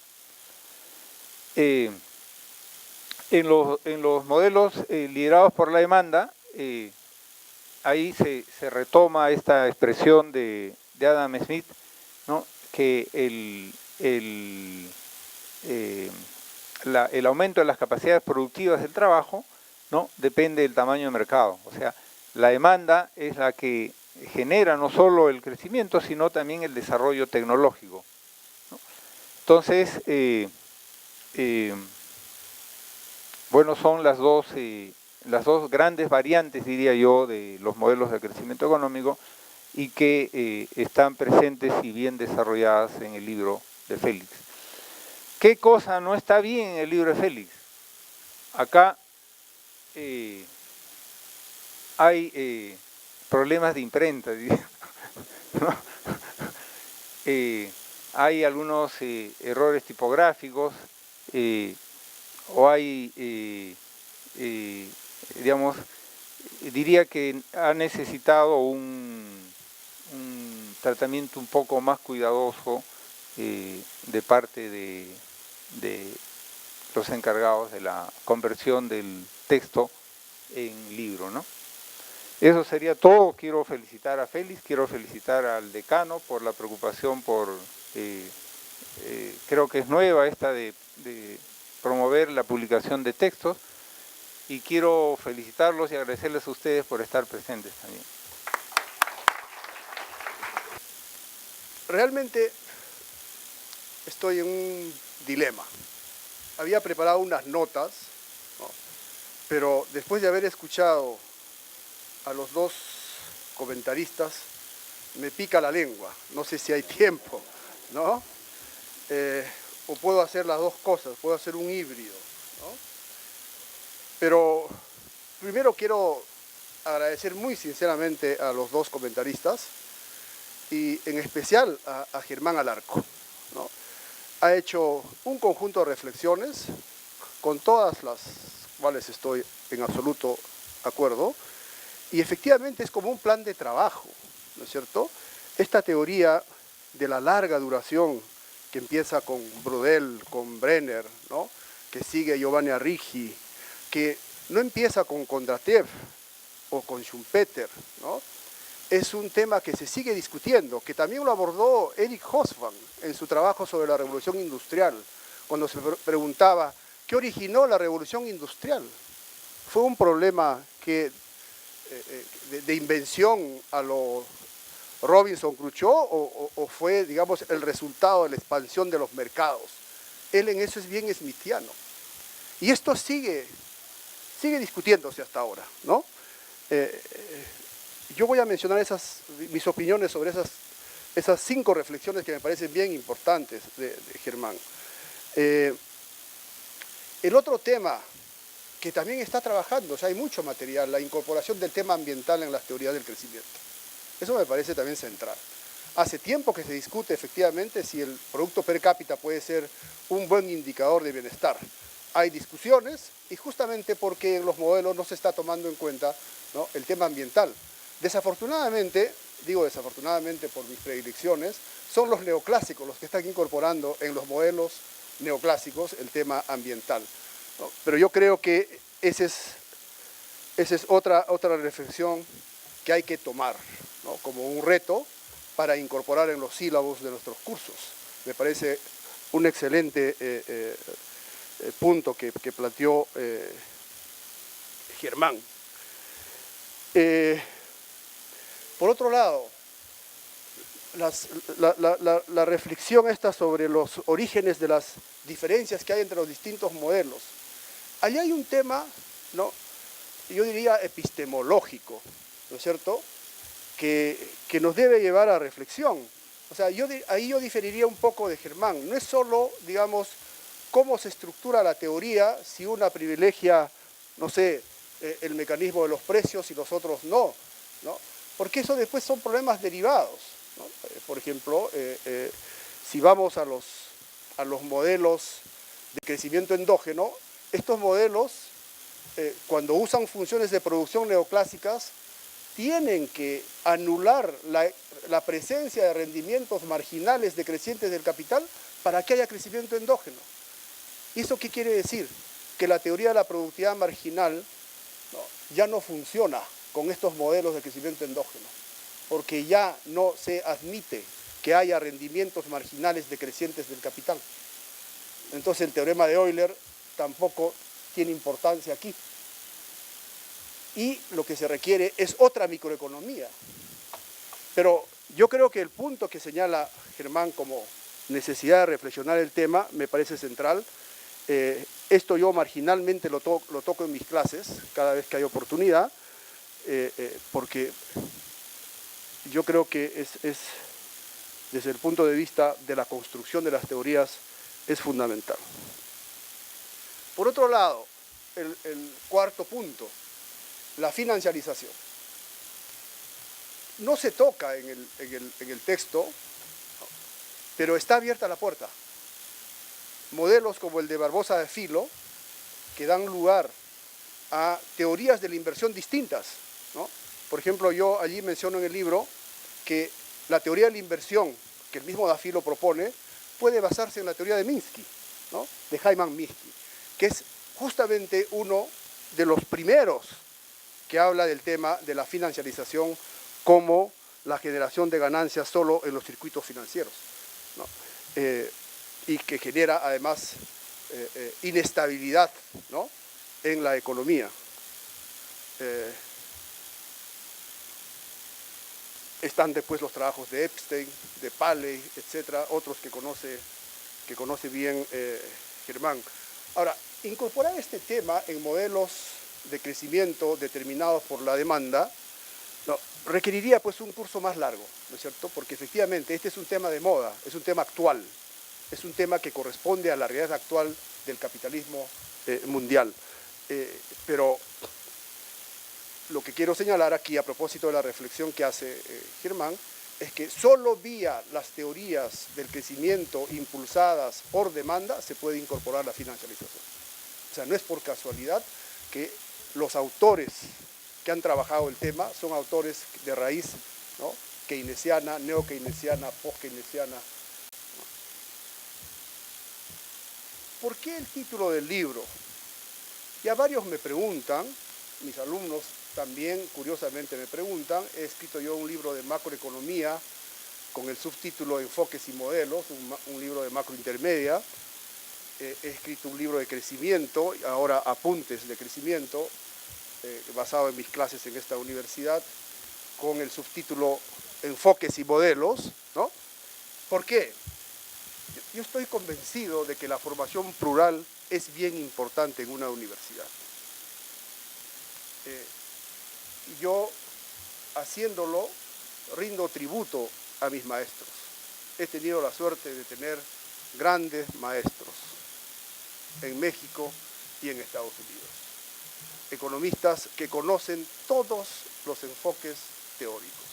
En los modelos liderados por la demanda, ahí se retoma esta expresión de Adam Smith, ¿no?, que el aumento de las capacidades productivas del trabajo, ¿no?, depende del tamaño del mercado. O sea, la demanda es la que genera no solo el crecimiento, sino también el desarrollo tecnológico, ¿no? Entonces, bueno, son las dos grandes variantes, diría yo, de los modelos de crecimiento económico, y que están presentes y bien desarrolladas en el libro de Félix. ¿Qué cosa no está bien en el libro de Félix? Acá hay problemas de imprenta, ¿no? Hay algunos errores tipográficos, o hay, digamos, diría que ha necesitado un tratamiento un poco más cuidadoso de parte de los encargados de la conversión del texto en libro, ¿no? Eso sería todo. Quiero felicitar a Félix, quiero felicitar al decano por la preocupación por, creo que es nueva esta de promover la publicación de textos, y quiero felicitarlos y agradecerles a ustedes por estar presentes también. Realmente estoy en un dilema. Había preparado unas notas, ¿no? Pero después de haber escuchado a los dos comentaristas, me pica la lengua. No sé si hay tiempo, ¿no? O puedo hacer las dos cosas, puedo hacer un híbrido, ¿no? Pero primero quiero agradecer muy sinceramente a los dos comentaristas y en especial a Germán Alarco, ¿no? Ha hecho un conjunto de reflexiones con todas las cuales estoy en absoluto de acuerdo, y efectivamente es como un plan de trabajo, ¿no es cierto? Esta teoría de la larga duración que empieza con Brodel, con Brenner, ¿no? Que sigue Giovanni Arrighi, que no empieza con Kondratiev o con Schumpeter, ¿no? Es un tema que se sigue discutiendo, que también lo abordó Eric Hobsbawm en su trabajo sobre la revolución industrial, cuando se preguntaba, ¿qué originó la revolución industrial? ¿Fue un problema que, de invención a lo Robinson Crusoe o fue, digamos, el resultado de la expansión de los mercados? Él en eso es bien smithiano. Y esto sigue discutiéndose hasta ahora, ¿no? Yo voy a mencionar mis opiniones sobre esas 5 reflexiones que me parecen bien importantes de Germán. El otro tema que también está trabajando, o sea, hay mucho material, la incorporación del tema ambiental en las teorías del crecimiento. Eso me parece también central. Hace tiempo que se discute efectivamente si el producto per cápita puede ser un buen indicador de bienestar. Hay discusiones y justamente porque en los modelos no se está tomando en cuenta, ¿no?, el tema ambiental. Desafortunadamente, digo desafortunadamente por mis predilecciones, son los neoclásicos los que están incorporando en los modelos neoclásicos el tema ambiental, ¿no? Pero yo creo que esa es otra reflexión que hay que tomar, ¿no?, como un reto para incorporar en los sílabos de nuestros cursos. Me parece un excelente punto que planteó Germán. Por otro lado, la reflexión esta sobre los orígenes de las diferencias que hay entre los distintos modelos. Allí hay un tema, ¿no?, yo diría epistemológico, ¿no es cierto?, que nos debe llevar a reflexión. O sea, ahí yo diferiría un poco de Germán. No es solo, digamos, cómo se estructura la teoría, si una privilegia, no sé, el mecanismo de los precios y los otros no, ¿no? Porque eso después son problemas derivados, ¿no? Por ejemplo, si vamos a los modelos de crecimiento endógeno, estos modelos, cuando usan funciones de producción neoclásicas, tienen que anular la presencia de rendimientos marginales decrecientes del capital para que haya crecimiento endógeno. ¿Y eso qué quiere decir? Que la teoría de la productividad marginal, ¿no?, ya no funciona con estos modelos de crecimiento endógeno, porque ya no se admite que haya rendimientos marginales decrecientes del capital. Entonces el teorema de Euler tampoco tiene importancia aquí. Y lo que se requiere es otra microeconomía. Pero yo creo que el punto que señala Germán como necesidad de reflexionar el tema me parece central. Esto yo marginalmente lo toco en mis clases cada vez que hay oportunidad, porque yo creo que es, desde el punto de vista de la construcción de las teorías, es fundamental. Por otro lado, el cuarto punto, la financiarización. No se toca en el texto, pero está abierta la puerta. Modelos como el de Barbosa de Filo, que dan lugar a teorías de la inversión distintas, ¿no? Por ejemplo, yo allí menciono en el libro que la teoría de la inversión que el mismo Da Filo propone puede basarse en la teoría de Minsky, ¿no? De Hyman Minsky, que es justamente uno de los primeros que habla del tema de la financiarización como la generación de ganancias solo en los circuitos financieros, ¿no? Y que genera además inestabilidad, ¿no? En la economía. Están después los trabajos de Epstein, de Paley, etcétera, otros que conoce bien Germán. Ahora, incorporar este tema en modelos de crecimiento determinados por la demanda, no, requeriría pues un curso más largo, ¿no es cierto? Porque efectivamente este es un tema de moda, es un tema actual, es un tema que corresponde a la realidad actual del capitalismo mundial. Pero lo que quiero señalar aquí a propósito de la reflexión que hace Germán es que solo vía las teorías del crecimiento impulsadas por demanda se puede incorporar la financiarización. O sea, no es por casualidad que los autores que han trabajado el tema son autores de raíz, ¿no? Keynesiana, neo-keynesiana, post-keynesiana. ¿Por qué el título del libro? Ya varios me preguntan, mis alumnos también curiosamente me preguntan, he escrito yo un libro de macroeconomía con el subtítulo Enfoques y Modelos, un libro de macrointermedia, he escrito un libro de crecimiento, ahora apuntes de crecimiento, basado en mis clases en esta universidad, con el subtítulo Enfoques y Modelos, ¿no? ¿Por qué? Yo estoy convencido de que la formación plural es bien importante en una universidad. Yo, haciéndolo, rindo tributo a mis maestros. He tenido la suerte de tener grandes maestros en México y en Estados Unidos. Economistas que conocen todos los enfoques teóricos,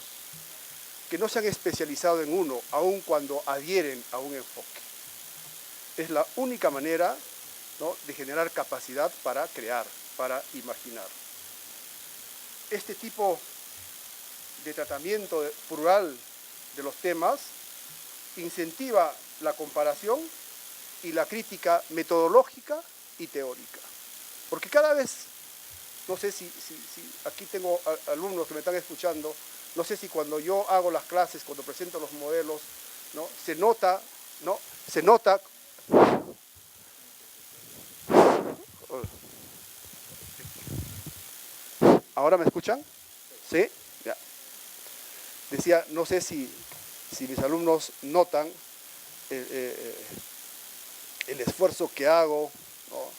que no se han especializado en uno, aun cuando adhieren a un enfoque. Es la única manera, ¿no?, de generar capacidad para crear, para imaginar. Este tipo de tratamiento plural de los temas incentiva la comparación y la crítica metodológica y teórica. Porque cada vez, no sé si aquí tengo alumnos que me están escuchando, no sé si cuando yo hago las clases, cuando presento los modelos, ¿no?, se nota, ¿no? Se nota. ¿Ahora me escuchan? ¿Sí? Ya. Decía, no sé si mis alumnos notan el esfuerzo que hago, ¿no?,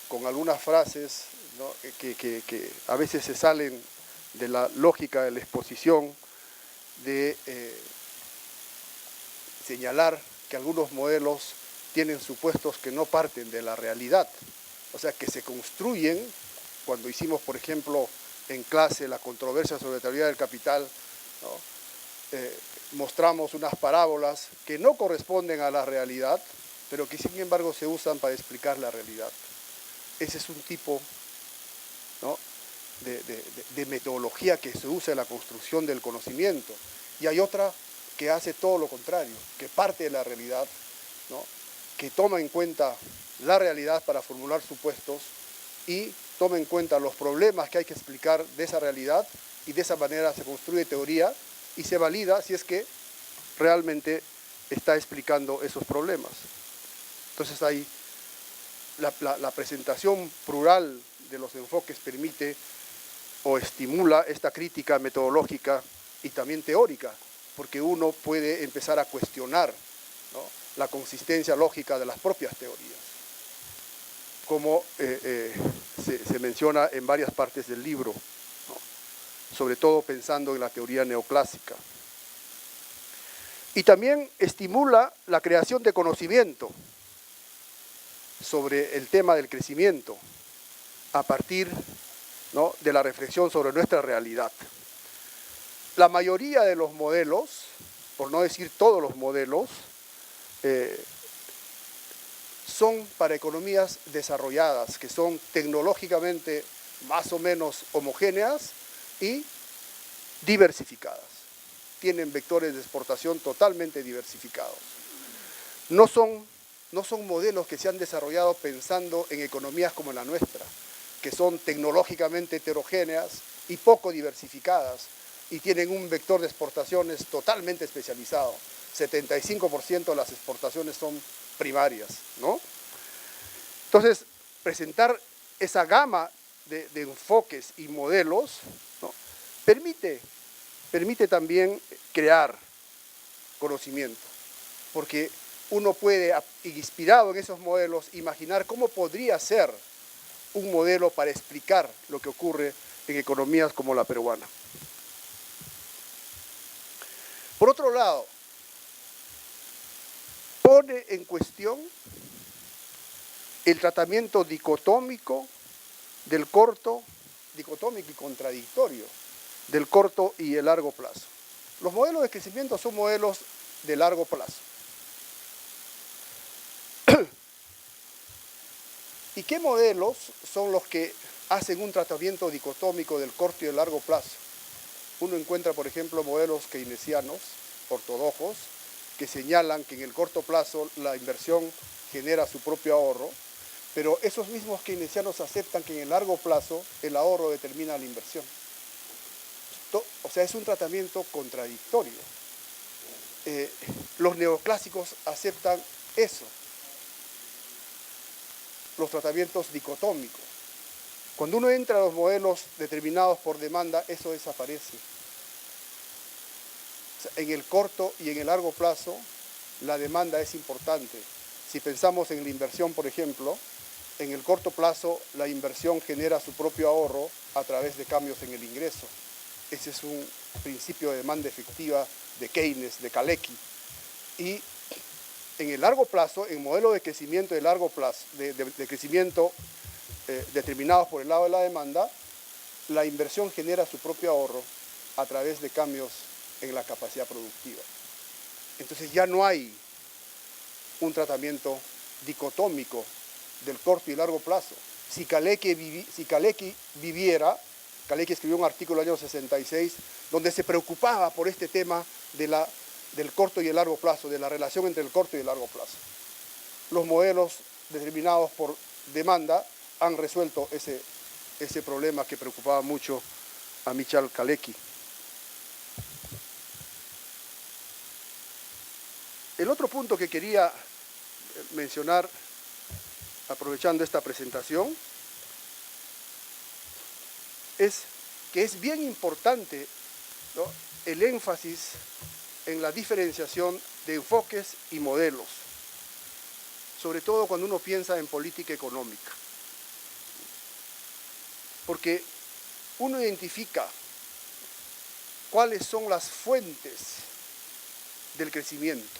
con algunas frases, ¿no?, que a veces se salen de la lógica de la exposición, de señalar que algunos modelos tienen supuestos que no parten de la realidad, o sea, que se construyen. Cuando hicimos, por ejemplo, en clase la controversia sobre la teoría del capital, ¿no?, mostramos unas parábolas que no corresponden a la realidad, pero que sin embargo se usan para explicar la realidad. Ese es un tipo, ¿no?, de metodología que se usa en la construcción del conocimiento. Y hay otra que hace todo lo contrario, que parte de la realidad, ¿no?, que toma en cuenta la realidad para formular supuestos y toma en cuenta los problemas que hay que explicar de esa realidad, y de esa manera se construye teoría y se valida si es que realmente está explicando esos problemas. Entonces ahí la presentación plural de los enfoques permite o estimula esta crítica metodológica y también teórica, porque uno puede empezar a cuestionar, ¿no?, la consistencia lógica de las propias teorías, como se menciona en varias partes del libro, ¿no?, sobre todo pensando en la teoría neoclásica. Y también estimula la creación de conocimiento sobre el tema del crecimiento a partir, ¿no?, de la reflexión sobre nuestra realidad. La mayoría de los modelos, por no decir todos los modelos, son para economías desarrolladas, que son tecnológicamente más o menos homogéneas y diversificadas. Tienen vectores de exportación totalmente diversificados. No son modelos que se han desarrollado pensando en economías como la nuestra, que son tecnológicamente heterogéneas y poco diversificadas, y tienen un vector de exportaciones totalmente especializado. 75% de las exportaciones son primarias, ¿no? Entonces, presentar esa gama de enfoques y modelos, ¿no?, permite también crear conocimiento, porque uno puede, inspirado en esos modelos, imaginar cómo podría ser un modelo para explicar lo que ocurre en economías como la peruana. Por otro lado, pone en cuestión el tratamiento dicotómico del corto, dicotómico y contradictorio, del corto y el largo plazo. Los modelos de crecimiento son modelos de largo plazo. ¿Y qué modelos son los que hacen un tratamiento dicotómico del corto y el largo plazo? Uno encuentra, por ejemplo, modelos keynesianos, ortodoxos, que señalan que en el corto plazo la inversión genera su propio ahorro, pero esos mismos keynesianos aceptan que en el largo plazo el ahorro determina la inversión. O sea, es un tratamiento contradictorio. Los neoclásicos aceptan eso, los tratamientos dicotómicos. Cuando uno entra a los modelos determinados por demanda, eso desaparece. O sea, en el corto y en el largo plazo, la demanda es importante. Si pensamos en la inversión, por ejemplo, en el corto plazo, la inversión genera su propio ahorro a través de cambios en el ingreso. Ese es un principio de demanda efectiva de Keynes, de Kalecki. Y en el largo plazo, en modelos de crecimiento de largo plazo, de crecimiento determinados por el lado de la demanda, la inversión genera su propio ahorro a través de cambios en la capacidad productiva. Entonces ya no hay un tratamiento dicotómico del corto y largo plazo. Si Kalecki viviera, Kalecki escribió un artículo en el año 66 donde se preocupaba por este tema del corto y el largo plazo, de la relación entre el corto y el largo plazo. Los modelos determinados por demanda han resuelto ese problema que preocupaba mucho a Michal Kalecki. El otro punto que quería mencionar, aprovechando esta presentación, es que es bien importante, ¿no?, el énfasis en la diferenciación de enfoques y modelos, sobre todo cuando uno piensa en política económica. Porque uno identifica cuáles son las fuentes del crecimiento.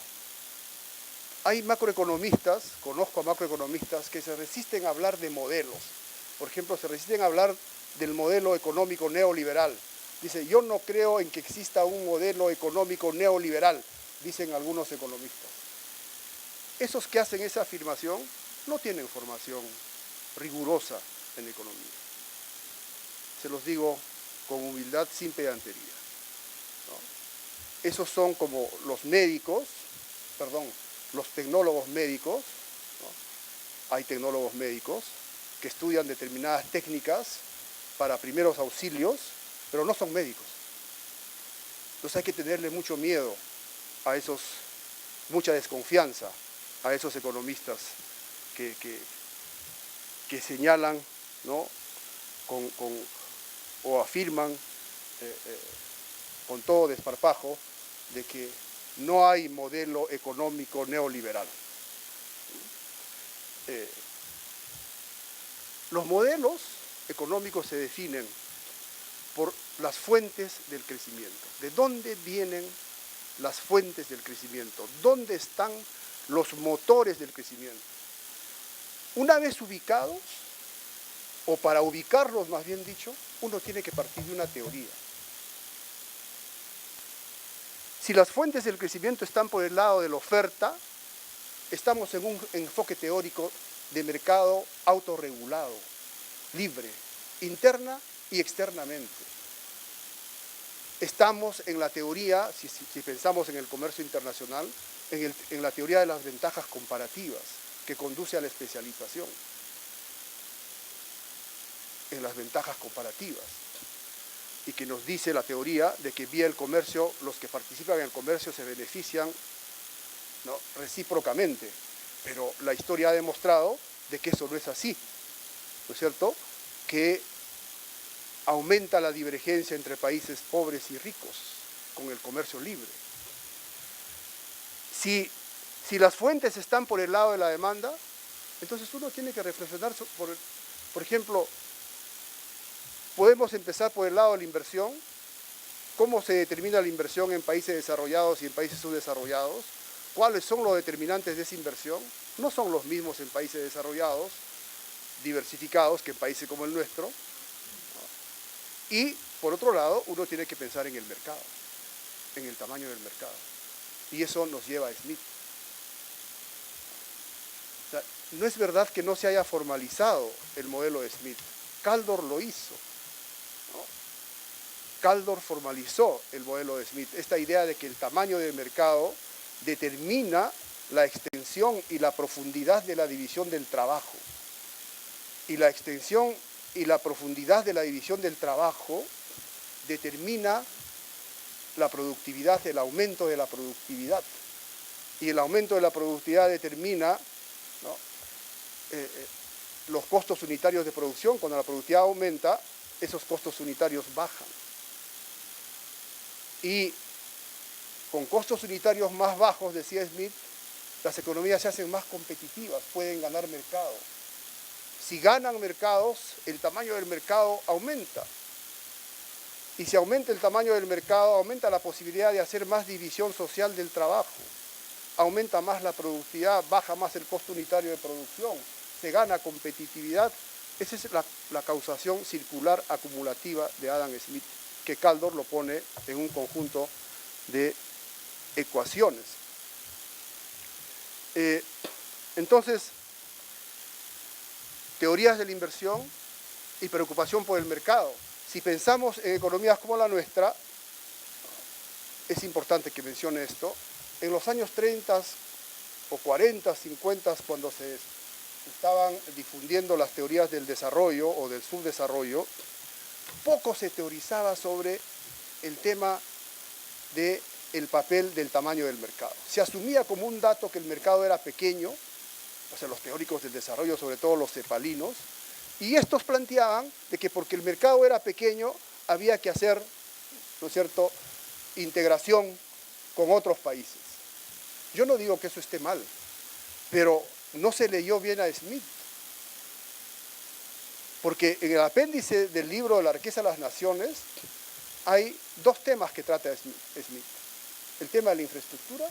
Hay macroeconomistas, conozco a macroeconomistas que se resisten a hablar de modelos. Por ejemplo, se resisten a hablar del modelo económico neoliberal. Dice, yo no creo en que exista un modelo económico neoliberal, dicen algunos economistas. Esos que hacen esa afirmación no tienen formación rigurosa en economía. Se los digo con humildad, sin pedantería, ¿no? Esos son como los médicos, los tecnólogos médicos, ¿no? Hay tecnólogos médicos que estudian determinadas técnicas para primeros auxilios, pero no son médicos. Entonces hay que tenerle mucho miedo a esos, mucha desconfianza a esos economistas que señalan, ¿no?, o afirman con todo desparpajo de que no hay modelo económico neoliberal. Los modelos económicos se definen por las fuentes del crecimiento. ¿De dónde vienen las fuentes del crecimiento, dónde están los motores del crecimiento. Una vez ubicados, o para ubicarlos más bien dicho, uno tiene que partir de una teoría. Si las fuentes del crecimiento están por el lado de la oferta, estamos en un enfoque teórico de mercado autorregulado, libre, interna y externamente. Estamos en la teoría, si pensamos en el comercio internacional, en la teoría de las ventajas comparativas, que conduce a la especialización. En las ventajas comparativas. Y que nos dice la teoría de que vía el comercio, los que participan en el comercio se benefician, ¿no?, recíprocamente. Pero la historia ha demostrado de que eso no es así, ¿no es cierto? Que aumenta la divergencia entre países pobres y ricos con el comercio libre. Si las fuentes están por el lado de la demanda, entonces uno tiene que reflexionar por ejemplo, podemos empezar por el lado de la inversión. ¿Cómo se determina la inversión en países desarrollados y en países subdesarrollados? ¿Cuáles son los determinantes de esa inversión? No son los mismos en países desarrollados, diversificados, que en países como el nuestro. Y, por otro lado, uno tiene que pensar en el mercado, en el tamaño del mercado. Y eso nos lleva a Smith. O sea, no es verdad que no se haya formalizado el modelo de Smith. Kaldor lo hizo, ¿no? Kaldor formalizó el modelo de Smith. Esta idea de que el tamaño del mercado determina la extensión y la profundidad de la división del trabajo. Y la extensión y la profundidad de la división del trabajo determina la productividad, el aumento de la productividad. Y el aumento de la productividad determina, ¿no?, los costos unitarios de producción. Cuando la productividad aumenta, esos costos unitarios bajan. Y con costos unitarios más bajos, decía Smith, las economías se hacen más competitivas, pueden ganar mercado. Si ganan mercados, el tamaño del mercado aumenta. Y si aumenta el tamaño del mercado, aumenta la posibilidad de hacer más división social del trabajo. Aumenta más la productividad, baja más el costo unitario de producción, se gana competitividad. Esa es la causación circular acumulativa de Adam Smith, que Kaldor lo pone en un conjunto de ecuaciones. Entonces, teorías de la inversión y preocupación por el mercado. Si pensamos en economías como la nuestra, es importante que mencione esto, en los años 30 o 40, 50, cuando se estaban difundiendo las teorías del desarrollo o del subdesarrollo, poco se teorizaba sobre el tema del papel del tamaño del mercado. Se asumía como un dato que el mercado era pequeño, o sea, los teóricos del desarrollo, sobre todo los cepalinos, y estos planteaban de que porque el mercado era pequeño había que hacer, ¿no es cierto?, integración con otros países. Yo no digo que eso esté mal, pero no se leyó bien a Smith. Porque en el apéndice del libro de la riqueza de las naciones hay dos temas que trata Smith. El tema de la infraestructura,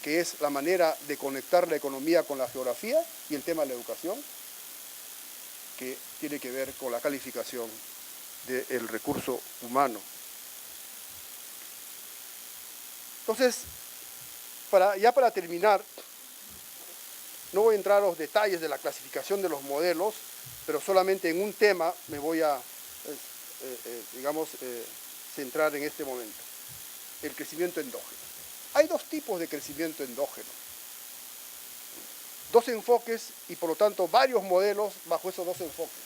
que es la manera de conectar la economía con la geografía, y el tema de la educación, que tiene que ver con la calificación del recurso humano. Entonces, para terminar, no voy a entrar a los detalles de la clasificación de los modelos, pero solamente en un tema me voy a, centrar en este momento: el crecimiento endógeno. Hay dos tipos de crecimiento endógeno, dos enfoques y por lo tanto varios modelos bajo esos dos enfoques.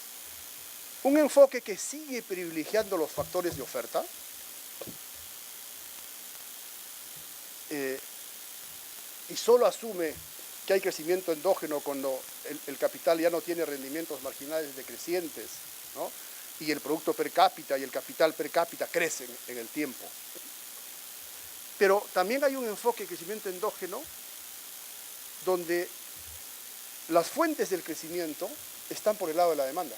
Un enfoque que sigue privilegiando los factores de oferta, y solo asume que hay crecimiento endógeno cuando el capital ya no tiene rendimientos marginales decrecientes, ¿no?, y el producto per cápita y el capital per cápita crecen en el tiempo. Pero también hay un enfoque de crecimiento endógeno donde las fuentes del crecimiento están por el lado de la demanda.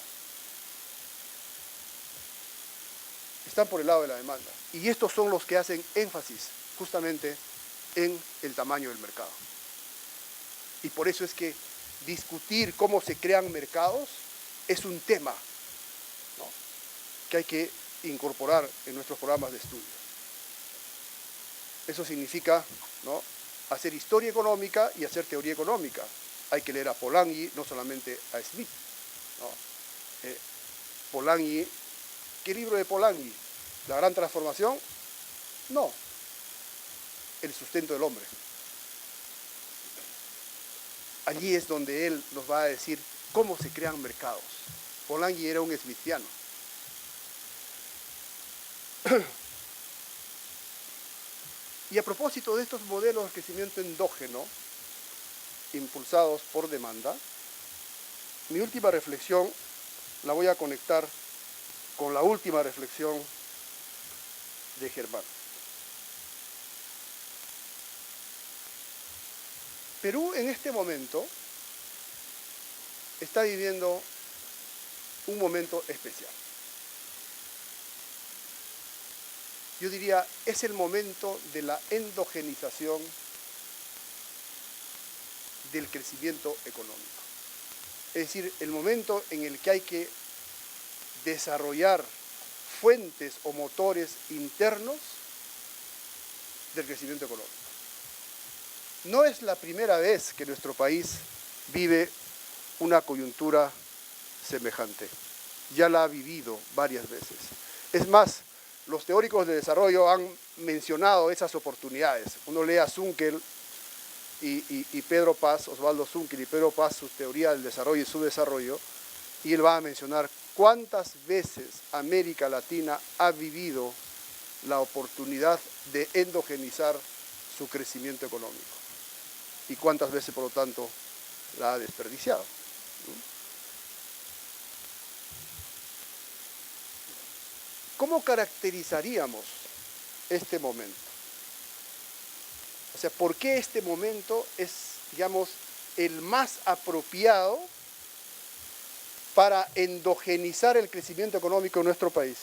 Están por el lado de la demanda. Y estos son los que hacen énfasis justamente en el tamaño del mercado. Y por eso es que discutir cómo se crean mercados es un tema, ¿no?, que hay que incorporar en nuestros programas de estudio. Eso significa, ¿no?, hacer historia económica y hacer teoría económica. Hay que leer a Polanyi, no solamente a Smith, ¿no? Polanyi, ¿qué libro de Polanyi? ¿La gran transformación? No. El sustento del hombre. Allí es donde él nos va a decir cómo se crean mercados. Polanyi era un smithiano. Y a propósito de estos modelos de crecimiento endógeno, impulsados por demanda, mi última reflexión la voy a conectar con la última reflexión de Germán. Perú en este momento está viviendo un momento especial. Yo diría, es el momento de la endogenización del crecimiento económico. Es decir, el momento en el que hay que desarrollar fuentes o motores internos del crecimiento económico. No es la primera vez que nuestro país vive una coyuntura semejante. Ya la ha vivido varias veces. Es más, los teóricos de desarrollo han mencionado esas oportunidades. Uno lee a Zunkel y Pedro Paz, Osvaldo Zunkel y Pedro Paz, su teoría del desarrollo y su desarrollo, y él va a mencionar cuántas veces América Latina ha vivido la oportunidad de endogenizar su crecimiento económico y cuántas veces, por lo tanto, la ha desperdiciado. ¿Cómo caracterizaríamos este momento? O sea, ¿por qué este momento es, digamos, el más apropiado para endogenizar el crecimiento económico en nuestro país?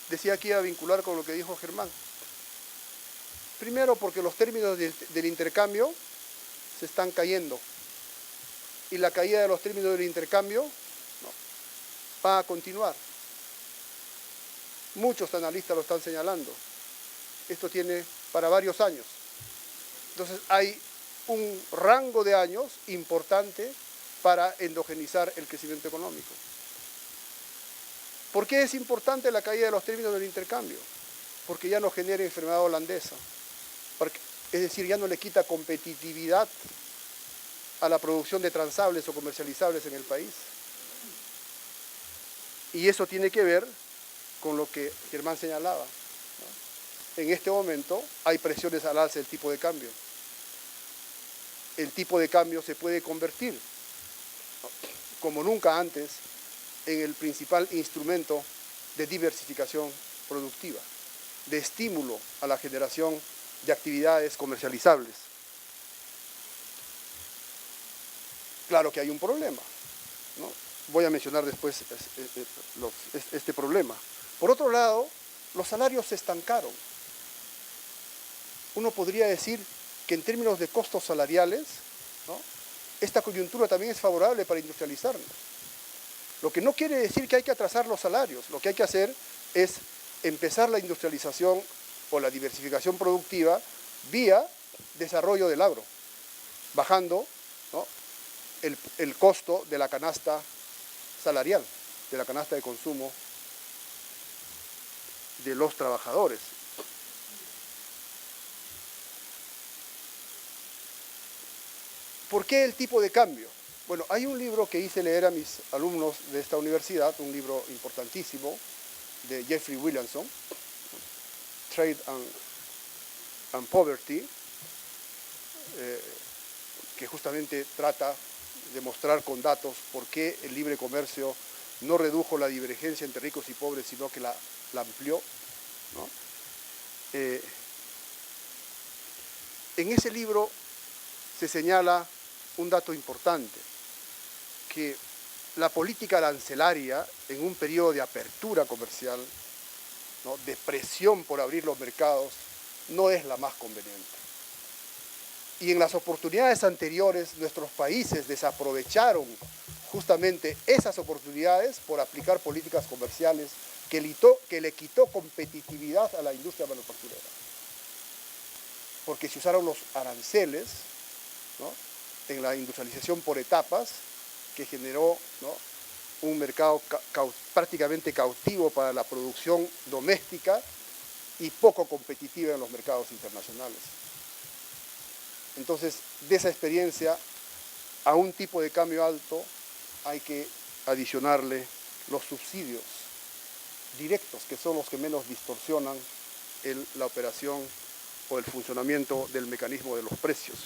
Decía que iba a vincular con lo que dijo Germán. Primero, porque los términos del intercambio se están cayendo. Y la caída de los términos del intercambio va a continuar. Muchos analistas lo están señalando. Esto tiene para varios años. Entonces hay un rango de años importante para endogenizar el crecimiento económico. ¿Por qué es importante la caída de los términos del intercambio? Porque ya no genera enfermedad holandesa. Es decir, ya no le quita competitividad a la producción de transables o comercializables en el país. Y eso tiene que ver con lo que Germán señalaba, ¿no? En este momento hay presiones al alza del tipo de cambio. El tipo de cambio se puede convertir, ¿no?, como nunca antes, en el principal instrumento de diversificación productiva, de estímulo a la generación de actividades comercializables. Claro que hay un problema, ¿no? Voy a mencionar después este problema. Por otro lado, los salarios se estancaron. Uno podría decir que en términos de costos salariales, ¿no?, esta coyuntura también es favorable para industrializarnos. Lo que no quiere decir que hay que atrasar los salarios. Lo que hay que hacer es empezar la industrialización o la diversificación productiva vía desarrollo del agro, bajando, ¿no?, el costo de la canasta salarial, de la canasta de consumo de los trabajadores. ¿Por qué el tipo de cambio? Bueno, hay un libro que hice leer a mis alumnos de esta universidad, un libro importantísimo de Jeffrey Williamson, Trade and Poverty, que justamente trata de mostrar con datos por qué el libre comercio no redujo la divergencia entre ricos y pobres, sino que la amplió, ¿no? En ese libro se señala un dato importante, que la política arancelaria en un periodo de apertura comercial ¿no?, de presión por abrir los mercados no es la más conveniente. Y en las oportunidades anteriores, nuestros países desaprovecharon justamente esas oportunidades por aplicar políticas comerciales que le quitó competitividad a la industria manufacturera. Porque se usaron los aranceles, ¿no?, en la industrialización por etapas, que generó, ¿no?, un mercado prácticamente cautivo para la producción doméstica y poco competitiva en los mercados internacionales. Entonces, de esa experiencia, a un tipo de cambio alto hay que adicionarle los subsidios directos, que son los que menos distorsionan la operación o el funcionamiento del mecanismo de los precios.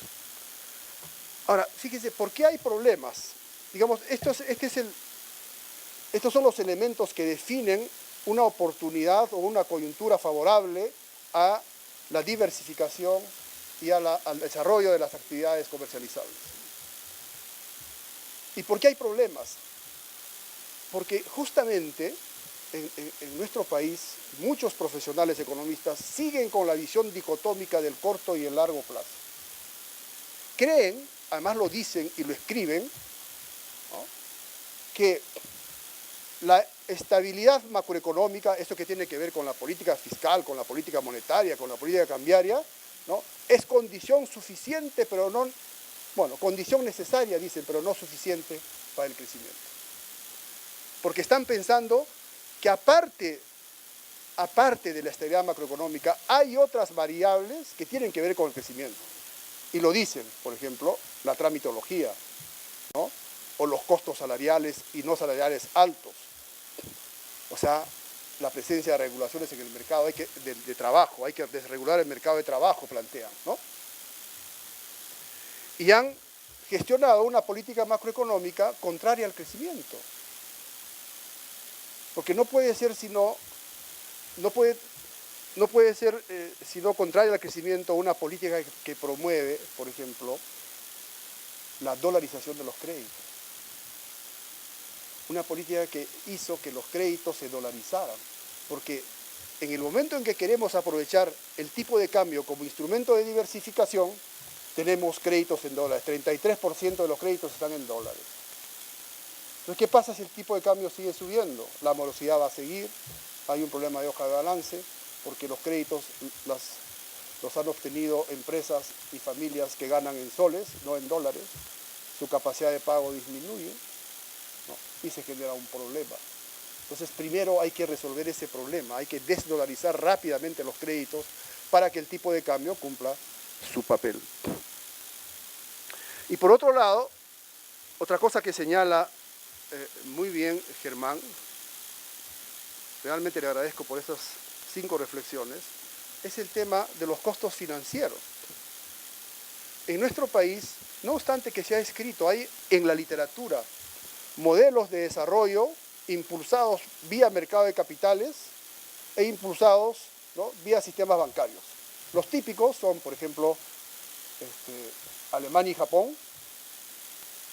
Ahora, fíjense, ¿por qué hay problemas? Digamos, estos son los elementos que definen una oportunidad o una coyuntura favorable a la diversificación y al desarrollo de las actividades comercializables. ¿Y por qué hay problemas? Porque justamente en nuestro país muchos profesionales economistas siguen con la visión dicotómica del corto y el largo plazo. Creen, además lo dicen y lo escriben, ¿no?, que la estabilidad macroeconómica, esto que tiene que ver con la política fiscal, con la política monetaria, con la política cambiaria, ¿no?, es condición suficiente, pero no, bueno, condición necesaria, dicen, pero no suficiente para el crecimiento. Porque están pensando que aparte de la estabilidad macroeconómica, hay otras variables que tienen que ver con el crecimiento. Y lo dicen, por ejemplo, la tramitología, ¿no?, o los costos salariales y no salariales altos. O sea, la presencia de regulaciones en el mercado de trabajo, hay que desregular el mercado de trabajo, plantean, ¿no? Y han gestionado una política macroeconómica contraria al crecimiento. Porque no puede ser sino contraria al crecimiento una política que promueve, por ejemplo, la dolarización de los créditos. Una política que hizo que los créditos se dolarizaran, porque en el momento en que queremos aprovechar el tipo de cambio como instrumento de diversificación, tenemos créditos en dólares, 33% de los créditos están en dólares. Entonces, ¿qué pasa si el tipo de cambio sigue subiendo? La morosidad va a seguir, hay un problema de hoja de balance, porque los créditos los han obtenido empresas y familias que ganan en soles, no en dólares, su capacidad de pago disminuye, ¿no?, y se genera un problema. Entonces, primero hay que resolver ese problema, hay que desdolarizar rápidamente los créditos para que el tipo de cambio cumpla su papel. Y por otro lado, otra cosa que señala muy bien Germán, realmente le agradezco por esas 5 reflexiones, es el tema de los costos financieros. En nuestro país, no obstante que se ha escrito, hay en la literatura modelos de desarrollo impulsados vía mercado de capitales e impulsados, ¿no?, vía sistemas bancarios. Los típicos son, por ejemplo, Alemania y Japón,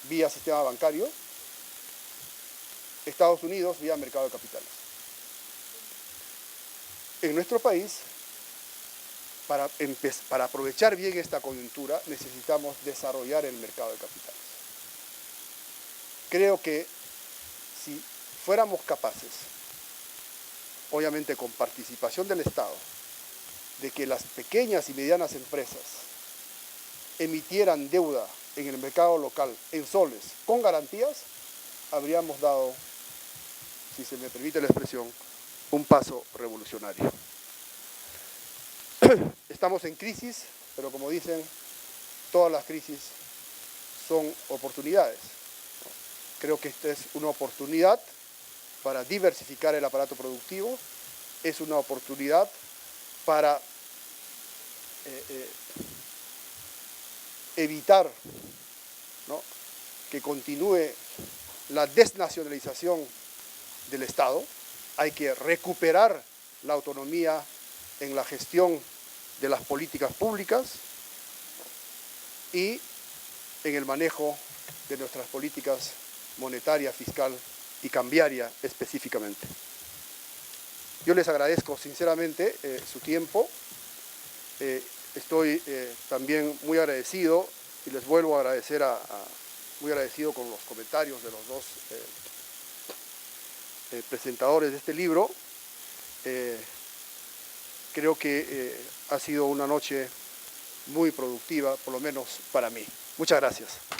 vía sistema bancario, Estados Unidos vía mercado de capitales. En nuestro país, para aprovechar bien esta coyuntura, necesitamos desarrollar el mercado de capitales. Creo que si fuéramos capaces, obviamente con participación del Estado, de que las pequeñas y medianas empresas emitieran deuda en el mercado local en soles con garantías, habríamos dado, si se me permite la expresión, un paso revolucionario. Estamos en crisis, pero como dicen, todas las crisis son oportunidades. Creo que esta es una oportunidad para diversificar el aparato productivo, es una oportunidad para evitar, ¿no?, que continúe la desnacionalización del Estado. Hay que recuperar la autonomía en la gestión de las políticas públicas y en el manejo de nuestras políticas monetaria, fiscal y cambiaria específicamente. Yo les agradezco sinceramente su tiempo. Estoy también muy agradecido y les vuelvo a agradecer muy agradecido con los comentarios de los dos presentadores de este libro. Creo que ha sido una noche muy productiva, por lo menos para mí. Muchas gracias.